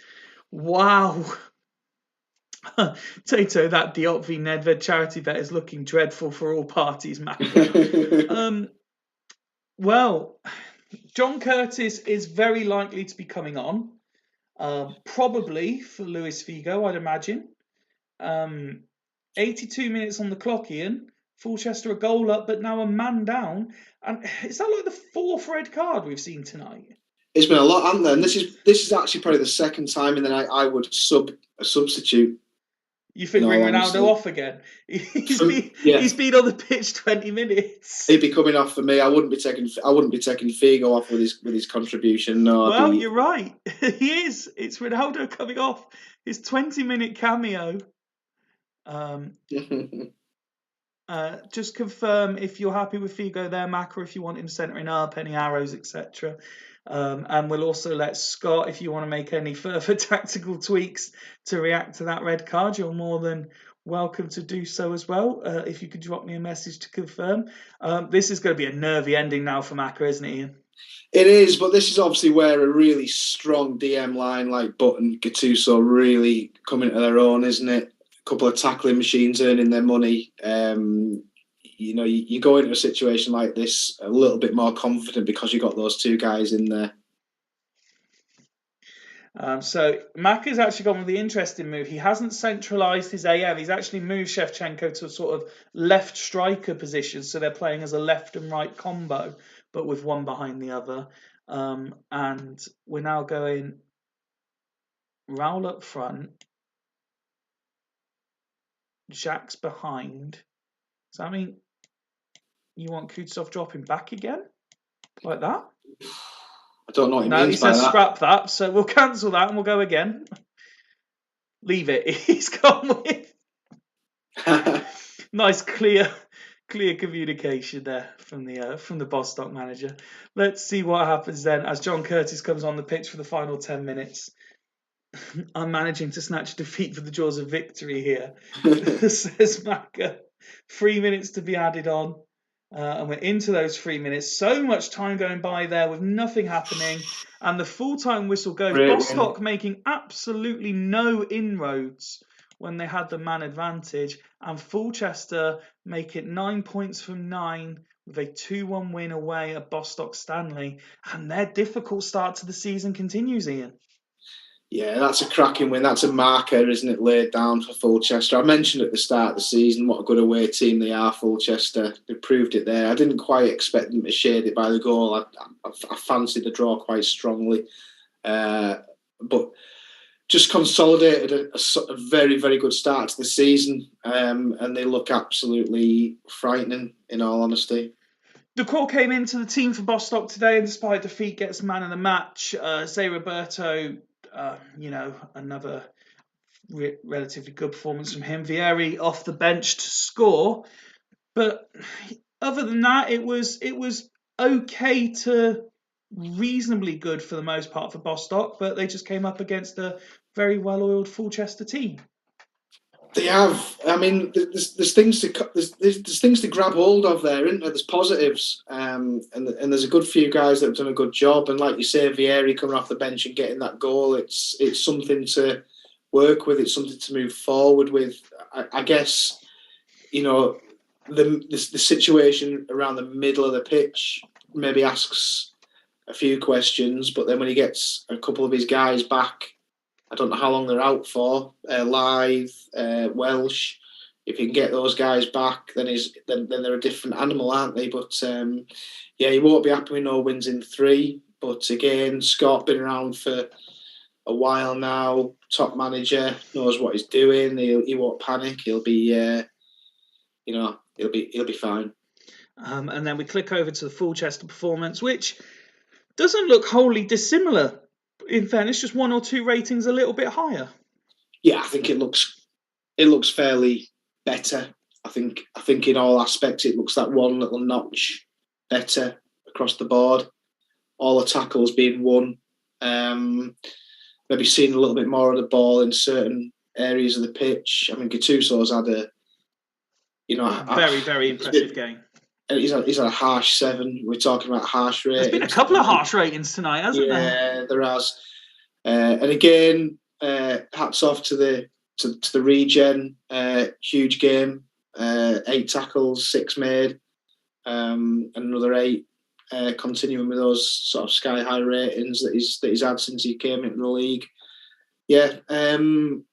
Wow. Tato, that Diop v Nedved charity bet is looking dreadful for all parties, Maka. Well, John Curtis is very likely to be coming on. Probably for Luis Figo, I'd imagine. 82 minutes on the clock, Ian. Fulchester a goal up, but now a man down. And is that like the fourth red card we've seen tonight? It's been a lot, hasn't there? And this is actually probably the second time in the night I would sub a substitute. You think bring Ronaldo off again? He's been on the pitch 20 minutes. He'd be coming off for me. I wouldn't be taking Figo off with his contribution. No. Well, you're right. He is. It's Ronaldo coming off his 20-minute cameo. Just confirm if you're happy with Figo there, Mac, or if you want him centering up, any arrows, etc. And we'll also let Scott, if you want to make any further tactical tweaks to react to that red card, you're more than welcome to do so as well. If you could drop me a message to confirm. This is going to be a nervy ending now for Maka, isn't it, Ian? It is, but this is obviously where a really strong DM line like Butt and Gattuso really come into their own, isn't it? A couple of tackling machines earning their money. You go into a situation like this a little bit more confident because you got those two guys in there. So Maka's actually gone with the interesting move. He hasn't centralised his AM. He's actually moved Shevchenko to a sort of left striker position. So they're playing as a left and right combo, but with one behind the other. And we're now going Raul up front. Jacques behind. So I mean, you want Kutsov dropping back again? Like that? I don't know what he means he says by that. Scrap that, so we'll cancel that and we'll go again. Leave it. He's gone with nice, clear communication there from the Bostock manager. Let's see what happens then as John Curtis comes on the pitch for the final 10 minutes. I'm managing to snatch defeat for the jaws of victory here, says Maka. 3 minutes to be added on. And we're into those 3 minutes. So much time going by there with nothing happening. And the full-time whistle goes. Brilliant. Bostock making absolutely no inroads when they had the man advantage. And Fulchester make it 9 points from 9 with a 2-1 win away at Bostock Stanley. And their difficult start to the season continues, Ian. Yeah, that's a cracking win. That's a marker, isn't it, laid down for Fulchester. I mentioned at the start of the season what a good away team they are, Fulchester. They proved it there. I didn't quite expect them to shade it by the goal. I fancied the draw quite strongly. But just consolidated a very, very good start to the season. And they look absolutely frightening, in all honesty. The call came into the team for Bostock today, and despite defeat, gets man of the match. Zé Roberto, another relatively good performance from him. Vieri off the bench to score, but other than that, it was okay to reasonably good for the most part for Bostock, but they just came up against a very well-oiled Fulchester team. They have. I mean, there's things to grab hold of there, isn't there? There's positives, and there's a good few guys that have done a good job. And like you say, Vieri coming off the bench and getting that goal, it's something to work with. It's something to move forward with. I guess, the situation around the middle of the pitch maybe asks a few questions, but then when he gets a couple of his guys back, I don't know how long they're out for. Live, Welsh. If you can get those guys back, then they're a different animal, aren't they? But he won't be happy with no wins in 3. But again, Scott been around for a while now. Top manager, knows what he's doing. He won't panic. He'll be, he'll be fine. And then we click over to the Fulchester performance, which doesn't look wholly dissimilar. In fairness, just 1 or 2 ratings a little bit higher. Yeah, I think it looks fairly better. I think in all aspects it looks that one little notch better across the board. All the tackles being won. Maybe seeing a little bit more of the ball in certain areas of the pitch. I mean, Gattuso's had a very, very impressive game. He's had a harsh 7. We're talking about harsh ratings. There's been a couple of harsh ratings tonight, hasn't there? Yeah, there has. And again, hats off to the regen. Huge game. 8 tackles, 6 made, and another 8. Continuing with those sort of sky high ratings that he's had since he came into the league. Yeah, anyone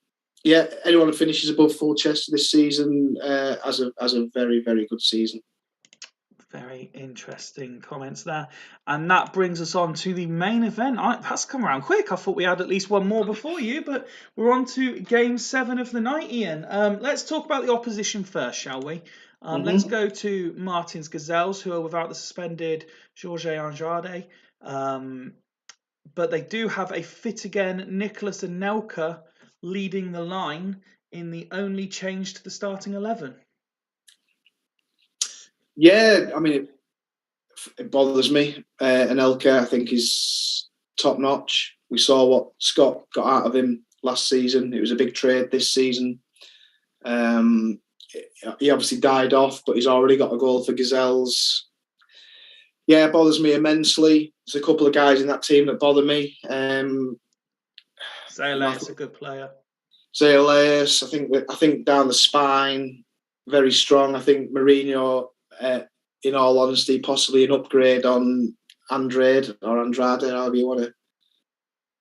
who finishes above Fulchester this season has a very, very good season. Very interesting comments there. And that brings us on to the main event. That's come around quick. I thought we had at least one more before you, but we're on to game 7 of the night, Ian. Let's talk about the opposition first, shall we? Let's go to Martin's Gazelles, who are without the suspended Jorge Andrade. But they do have a fit again, Nicholas Anelka, leading the line in the only change to the starting 11. Yeah, I mean, it bothers me. Anelka, I think, is top notch. We saw what Scott got out of him last season. It was a big trade this season. He obviously died off, but he's already got a goal for Gazelles. Yeah, it bothers me immensely. There's a couple of guys in that team that bother me. Zayaleus, a good player. Zayaleus, I think down the spine, very strong. I think Mourinho, in all honesty, possibly an upgrade on Andrade, however you want to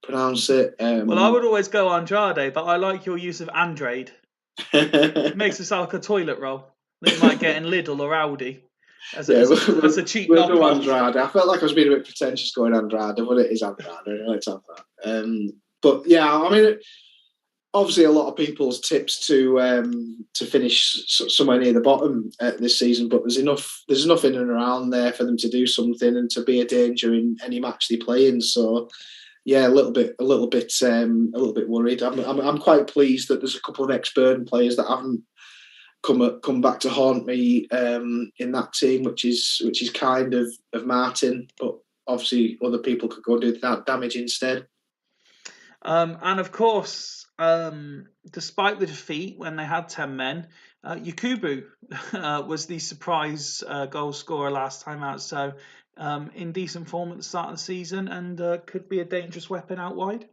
pronounce it. Well, I would always go Andrade, but I like your use of Andrade. It makes it sound like a toilet roll that you might get in Lidl or Aldi as a cheap knockoff. Andrade. I felt like I was being a bit pretentious going Andrade, but it is Andrade. Let's have that. But yeah, I mean, obviously a lot of people's tips to finish somewhere near the bottom this season, but there's enough in and around there for them to do something and to be a danger in any match they play in. So yeah, a little bit worried. I'm quite pleased that there's a couple of ex-Burn players that haven't come back to haunt me in that team, which is kind of Martin, but obviously other people could go do that damage instead. And of course, despite the defeat when they had 10 men, Yakubu was the surprise goal scorer last time out. So in decent form at the start of the season and could be a dangerous weapon out wide.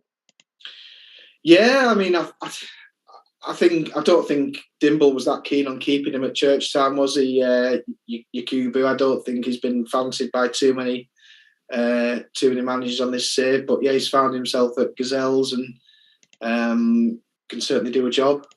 Yeah, I mean, I don't think Dimble was that keen on keeping him at Church Town, was he? Yakubu, I don't think he's been fancied by too many managers on this save, but yeah, he's found himself at Gazelles and can certainly do a job.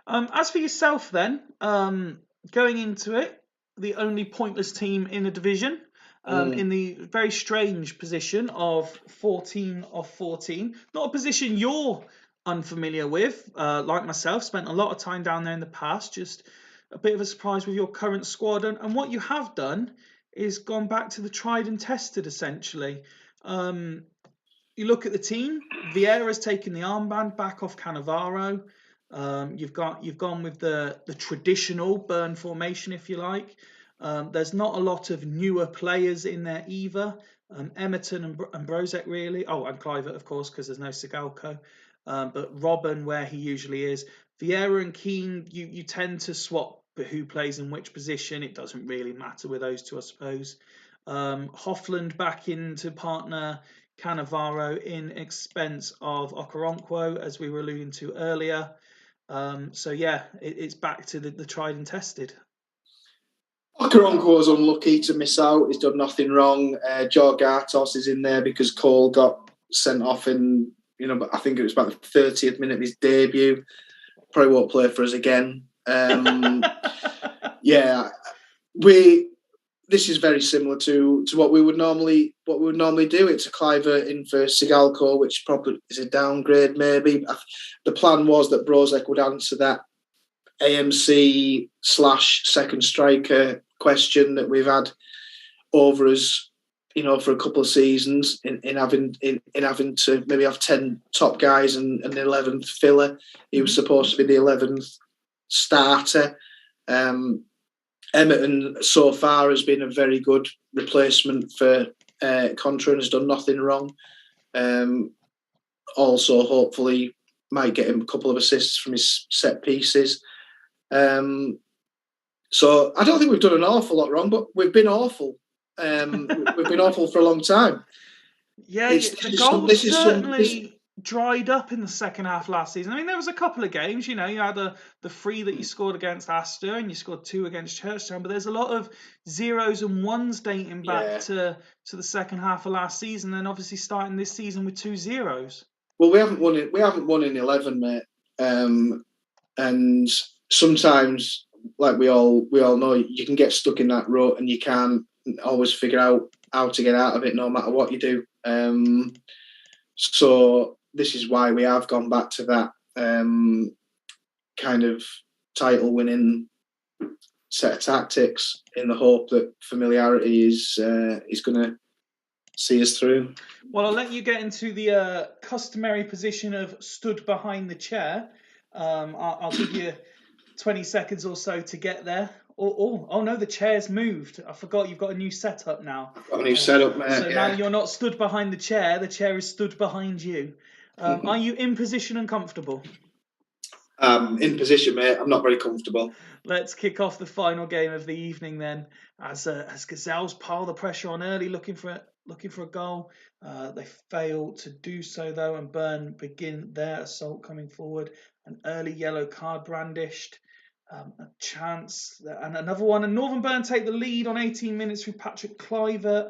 As for yourself then, going into it, the only pointless team in the division, in the very strange position of 14 of 14, not a position you're unfamiliar with, like myself, spent a lot of time down there in the past, just a bit of a surprise with your current squad, and what you have done is gone back to the tried and tested, essentially. You look at the team, Vieira's taken the armband back off Cannavaro. You've gone with the traditional Burn formation, if you like. There's not a lot of newer players in there either. Emerton and Brozek, really. Oh, and Clivert, of course, because there's no Sigalko. But Robin, where he usually is. Vieira and Keane, you tend to swap who plays in which position. It doesn't really matter with those two, I suppose. Hoffland back in to partner Cannavaro in expense of Okoronkwo, as we were alluding to earlier. So yeah, it's back to the tried and tested. Okoronkwo was unlucky to miss out. He's done nothing wrong. Joe Gartos is in there because Cole got sent off in, I think it was about the 30th minute of his debut. Probably won't play for us again. Yeah, this is very similar to what we would normally do. It's a Clivert in for Sigalko, which probably is a downgrade maybe. The plan was that Brozek would answer that AMC / second striker question that we've had over us, for a couple of seasons in having to maybe have 10 top guys and an 11th filler. He was supposed to be the 11th starter. Emerton so far has been a very good replacement for Contra and has done nothing wrong. Also, hopefully, might get him a couple of assists from his set pieces. So I don't think we've done an awful lot wrong, but we've been awful. We've been awful for a long time. Yeah, the goals certainly dried up in the second half last season. I mean, there was a couple of games, you had the 3 that you scored against Astor and you scored 2 against Churchtown, but there's a lot of 0s and 1s dating back to the second half of last season, and obviously starting this season with 2 0s. Well, we haven't won it. We haven't won in 11, mate. And sometimes, like we all know, you can get stuck in that rut and you can't always figure out how to get out of it, no matter what you do. So this is why we have gone back to that kind of title-winning set of tactics, in the hope that familiarity is going to see us through. Well, I'll let you get into the customary position of stood behind the chair. I'll give you 20 seconds or so to get there. Oh no, the chair's moved. I forgot you've got a new setup now. I've got a new setup, mate. So now you're not stood behind the chair is stood behind you. Are you in position and comfortable? In position, mate. I'm not very comfortable. Let's kick off the final game of the evening then, as Gazelles pile the pressure on early, looking for a goal. They fail to do so though, and Burn begin their assault coming forward. An early yellow card brandished. A chance and another one, and Northern Burn take the lead on 18 minutes through Patrick Clivert.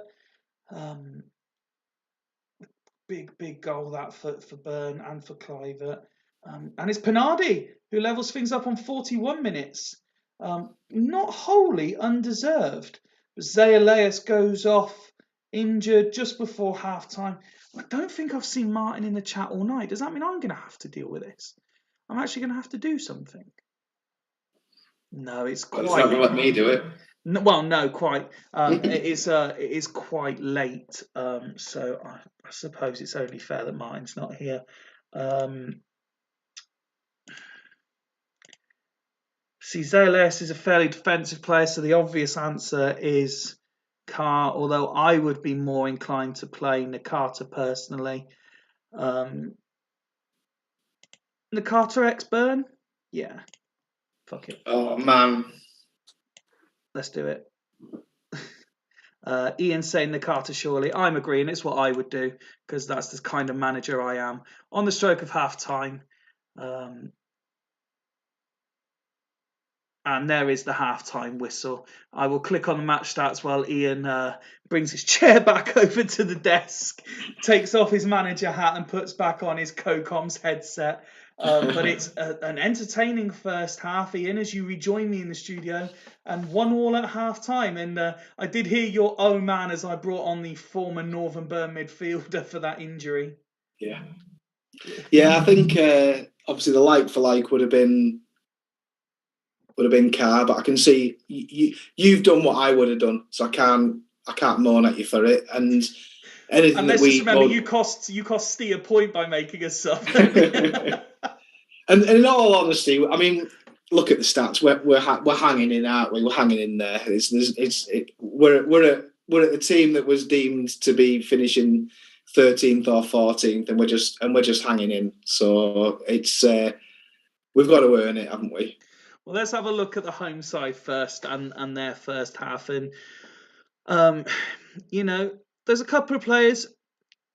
Big goal that for Burn and for Clivert. And it's Penardi who levels things up on 41 minutes. Not wholly undeserved. Zayaleus goes off injured just before half-time. I don't think I've seen Martin in the chat all night. Does that mean I'm going to have to deal with this? I'm actually going to have to do something. No, it's quite. It's not going to let me do it. No, well, no, quite. It is quite late. So I suppose it's only fair that Martin's not here. See, Zayales is a fairly defensive player, so the obvious answer is Carr. Although I would be more inclined to play Nakata personally. Nakata X Burn, yeah. Fuck it. Oh man. Let's do it. Ian's saying Nakata surely. I'm agreeing. It's what I would do because that's the kind of manager I am. On the stroke of half time. And there is the halftime whistle. I will click on the match stats while Ian brings his chair back over to the desk, takes off his manager hat and puts back on his CoComs headset. But it's an entertaining first half, Ian, as you rejoin me in the studio, and 1-1 at half-time. And I did hear your oh man as I brought on the former Northern Burn midfielder for that injury. Yeah, I think obviously the like-for-like would have been Carr, but I can see you've done what I would have done, so I can't moan at you for it. And anything and let's just remember, you cost Steve a point by making a sub. And in all honesty, I mean, look at the stats. We're hanging in, aren't we? We're hanging in there. We're at the team that was deemed to be finishing 13th or 14th, and we're just hanging in. So it's we've got to earn it, haven't we? Well, let's have a look at the home side first and their first half. And there's a couple of players.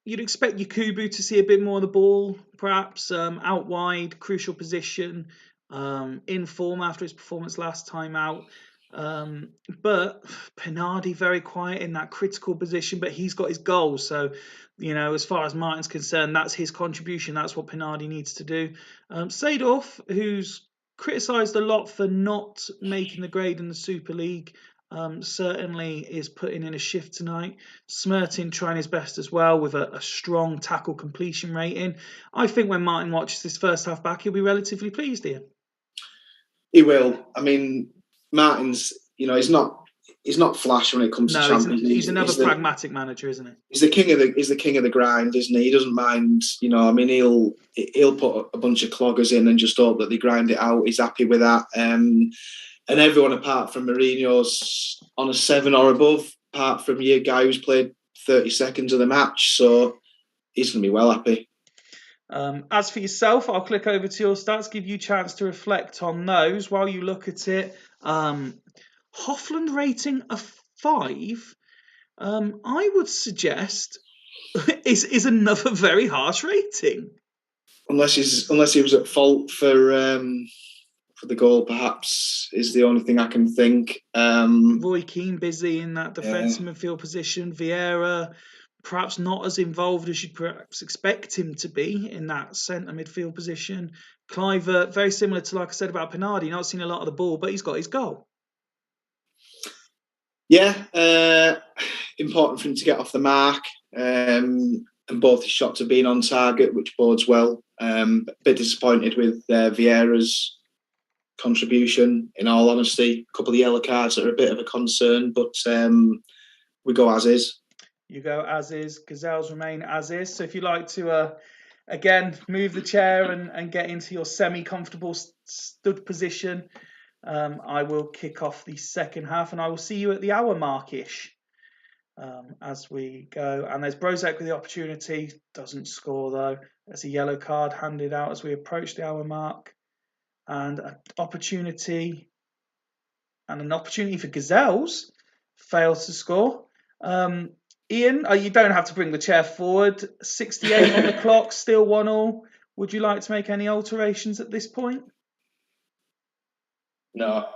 You'd expect Yakubu to see a bit more of the ball, perhaps out wide, crucial position, in form after his performance last time out. But Penardi very quiet in that critical position, but he's got his goal. So, as far as Martin's concerned, that's his contribution. That's what Penardi needs to do. Seedorf, who's criticised a lot for not making the grade in the Super League, certainly is putting in a shift tonight. Smertin trying his best as well with a strong tackle completion rating. I think when Martin watches this first half back, he'll be relatively pleased here. He will. I mean, Martin's, he's not flash when it comes to No, Champions League. he's another pragmatic manager, isn't he? He's the king of the grind, isn't he? He doesn't mind, I mean, he'll put a bunch of cloggers in and just hope that they grind it out. He's happy with that. And everyone apart from Mourinho's on a 7 or above, apart from your guy who's played 30 seconds of the match. So he's going to be well happy. As for yourself, I'll click over to your stats, give you a chance to reflect on those while you look at it. Hofland rating a 5, I would suggest is another very harsh rating. Unless he was at fault for the goal, perhaps, is the only thing I can think. Roy Keane busy in that defensive midfield position. Vieira perhaps not as involved as you'd perhaps expect him to be in that centre midfield position. Kluivert, very similar to, like I said about Pinardi, not seen a lot of the ball, but he's got his goal. Yeah, important for him to get off the mark. And both his shots have been on target, which bodes well. A bit disappointed with Vieira's contribution, in all honesty. A couple of yellow cards that are a bit of a concern, but we go as is. You go as is. Gazelles remain as is. So if you like to, again, move the chair and get into your semi-comfortable stood position, I will kick off the second half, and I will see you at the hour mark-ish as we go. And there's Brožák with the opportunity. Doesn't score, though. There's a yellow card handed out as we approach the hour mark. And an opportunity for Gazelles. Fails to score. Ian, you don't have to bring the chair forward. 68 on the clock, still 1-1. Would you like to make any alterations at this point? No.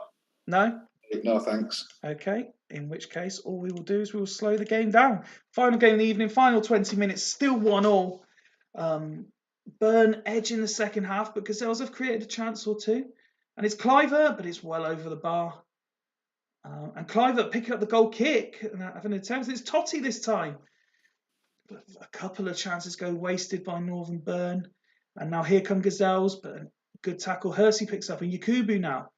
No? No, thanks. Okay, in which case, all we will do is we will slow the game down. Final game of the evening, final 20 minutes, still 1-1. Burn edge in the second half, but Gazelles have created a chance or two. And it's Kluivert, but it's well over the bar. And Kluivert picking up the goal kick and having an attempt. It's Totti this time. But a couple of chances go wasted by Northern Burn. And now here come Gazelles, but a good tackle. Hersey picks up, and Yakubu now.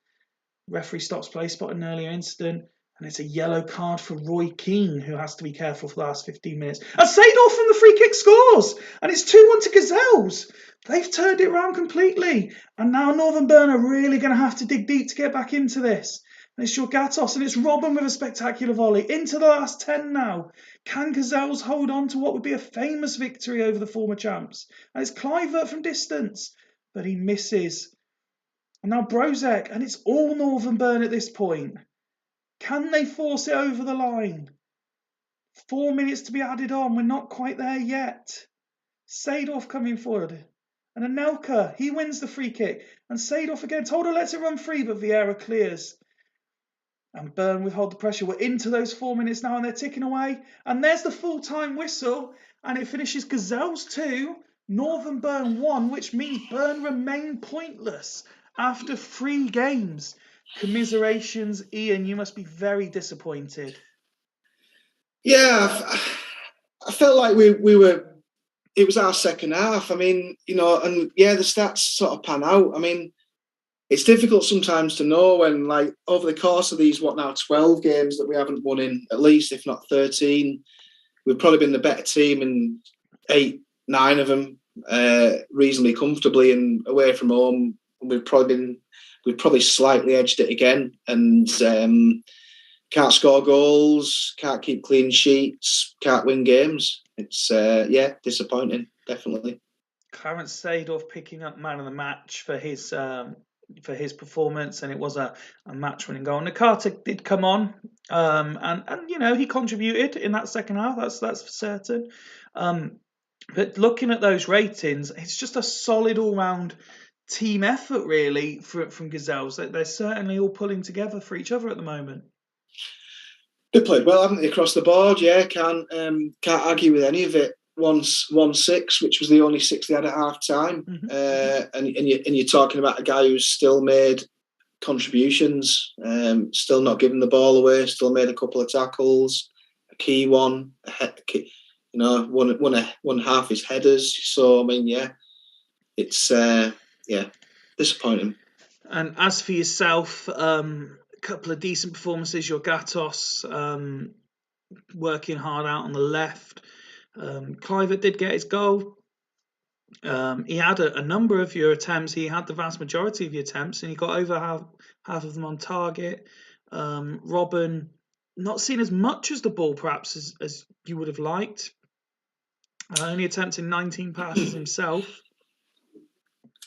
Referee stops play, spotted an earlier incident. And it's a yellow card for Roy Keane, who has to be careful for the last 15 minutes. And Seedorf from the free kick scores! And it's 2-1 to Gazelles. They've turned it around completely. And now Northern Burn are really going to have to dig deep to get back into this. And it's Jorgatos, and it's Robin with a spectacular volley. Into the last 10 now. Can Gazelles hold on to what would be a famous victory over the former champs? And it's Kluivert from distance, but he misses. And now Brožák, and it's all Northern Burn at this point. Can they force it over the line? 4 minutes to be added on. We're not quite there yet. Seedorf coming forward. And Anelka, he wins the free kick. And Seedorf again. Toldo lets it run free, but Vieira clears. And Burn withhold the pressure. We're into those 4 minutes now, and they're ticking away. And there's the full-time whistle. And it finishes Gazelles 2, Northern Burn 1, which means Burn remain pointless after 3 games. Commiserations, Ian, you must be very disappointed. Yeah, I felt like we were, it was our second half. I mean, and yeah, the stats sort of pan out. I mean, it's difficult sometimes to know when, like, over the course of these, 12 games that we haven't won in, at least, if not 13, we've probably been the better team in 8, 9 of them, reasonably comfortably, and away from home, we've probably slightly edged it again, and can't score goals, can't keep clean sheets, can't win games. It's, disappointing, definitely. Clarence Seedorf picking up man of the match for his performance, and it was a match-winning goal. Nakata did come on, and he contributed in that second half. That's for certain. But looking at those ratings, it's just a solid all-round team effort, really, from Gazelles. They're certainly all pulling together for each other at the moment. They played well, haven't they, across the board? Yeah, can't argue with any of it. 1-6, which was the only 6 they had at half time. Mm-hmm. And you're talking about a guy who's still made contributions, still not giving the ball away, still made a couple of tackles, a key one, won half his headers. So I mean, yeah, it's disappointing. And as for yourself, a couple of decent performances. Your Gatos working hard out on the left. Clivert did get his goal. He had a number of your attempts. He had the vast majority of your attempts, and he got over half of them on target. Robin, not seen as much as the ball, perhaps as you would have liked. Only attempting 19 passes himself.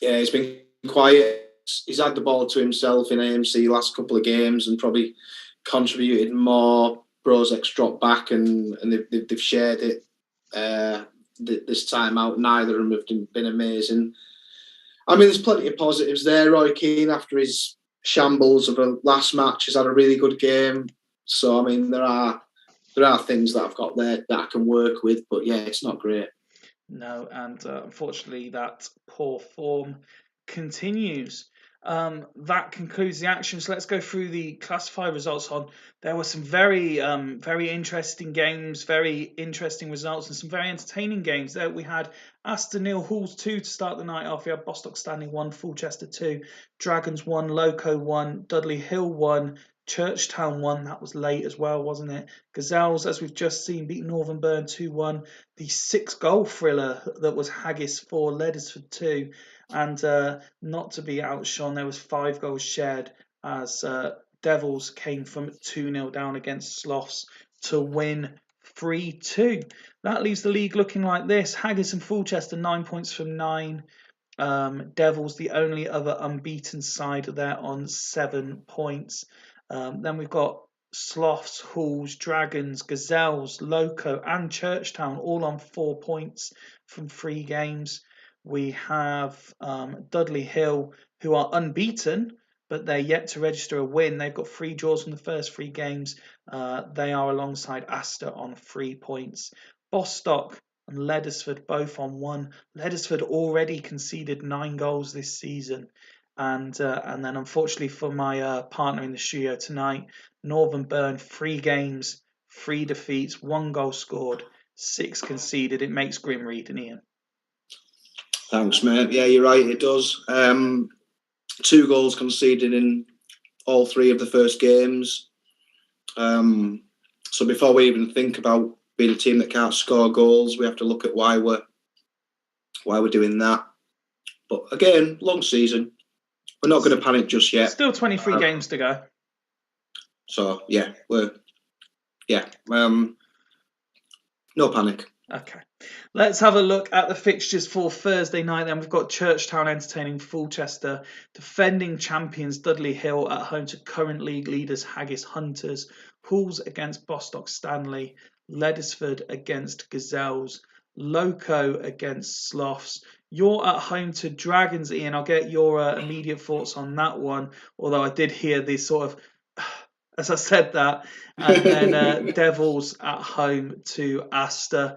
Yeah, he's been quiet. He's had the ball to himself in AMC last couple of games and probably contributed more. Brozek's dropped back and they've shared it this time out. Neither of them have been amazing. I mean, there's plenty of positives there. Roy Keane, after his shambles of the last match, has had a really good game. So, I mean, there are things that I've got there that I can work with. But, yeah, it's not great. No, and unfortunately that poor form continues. That concludes the action. So let's go through the classified results. There were some very interesting games, very interesting results, and some very entertaining games. There we had Aston 0, Halls 2 to start the night off. We had Bostock Stanley 1, Fulchester 2, Dragons 1, Loco 1, Dudley Hill 1, Churchtown 1. That was late as well, wasn't it? Gazelles, as we've just seen, beat Northern Burn 2-1. The 6-goal thriller that was Haggis 4, Leddersford 2, and not to be outshone, there was 5 goals shared as Devils came from 2-0 down against Sloths to win 3-2. That leaves the league looking like this: Haggis and Fulchester 9 points from 9. Devils the only other unbeaten side there on 7 points. Then we've got Sloths, Halls, Dragons, Gazelles, Loco, and Churchtown all on 4 points from 3 games. We have Dudley Hill, who are unbeaten, but they're yet to register a win. They've got 3 draws from the first 3 games. They are alongside Astor on 3 points. Bostock and Leddersford both on 1. Leddersford already conceded 9 goals this season. And then unfortunately for my partner in the studio tonight, Northern Burn, 3 games, 3 defeats, 1 goal scored, 6 conceded. It makes grim reading, Ian. Thanks, mate. Yeah, you're right, it does. 2 goals conceded in all 3 of the first games. So before we even think about being a team that can't score goals, we have to look at why we're doing that. But again, long season. We're not going to panic just yet. Still 23 games to go. So yeah, no panic. Okay, let's have a look at the fixtures for Thursday night. Then we've got Churchtown entertaining Fulchester, defending champions Dudley Hill at home to current league leaders Haggis Hunters, Halls against Bostock Stanley, Leddersford against Gazelles, Loco against Sloths. You're at home to Dragons, Ian. I'll get your immediate thoughts on that one, although I did hear the sort of as I said that, and then Devils at home to Astor.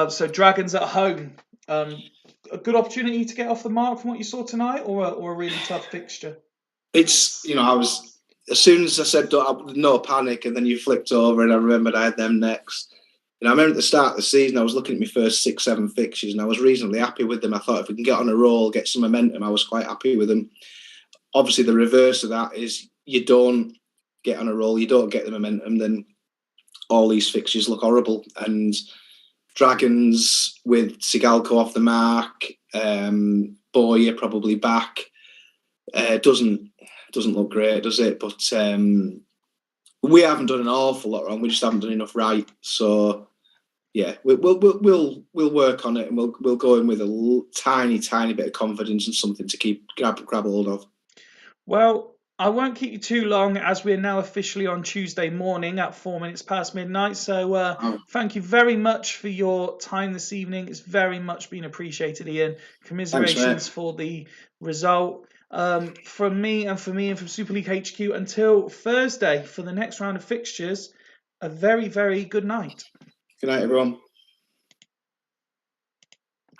So Dragons at home, a good opportunity to get off the mark from what you saw tonight, or a really tough fixture? It's, I was, as soon as I said no panic, and then you flipped over and I remembered I had them next. I remember at the start of the season, I was looking at my first 6-7 fixtures and I was reasonably happy with them. I thought if we can get on a roll, get some momentum, I was quite happy with them. Obviously, the reverse of that is you don't get on a roll, you don't get the momentum, then all these fixtures look horrible. And Dragons with Sigalko off the mark, Boyer probably back, doesn't look great, does it? But we haven't done an awful lot wrong. We just haven't done enough right. So yeah, we'll work on it, and we'll go in with a tiny bit of confidence and something to keep grab hold of. Well, I won't keep you too long, as we're now officially on Tuesday morning at 4 minutes past midnight. So thank you very much for your time this evening. It's very much been appreciated, Ian. Commiserations for the result. From me and from Super League HQ, until Thursday for the next round of fixtures, a very, very good night. Good night, everyone.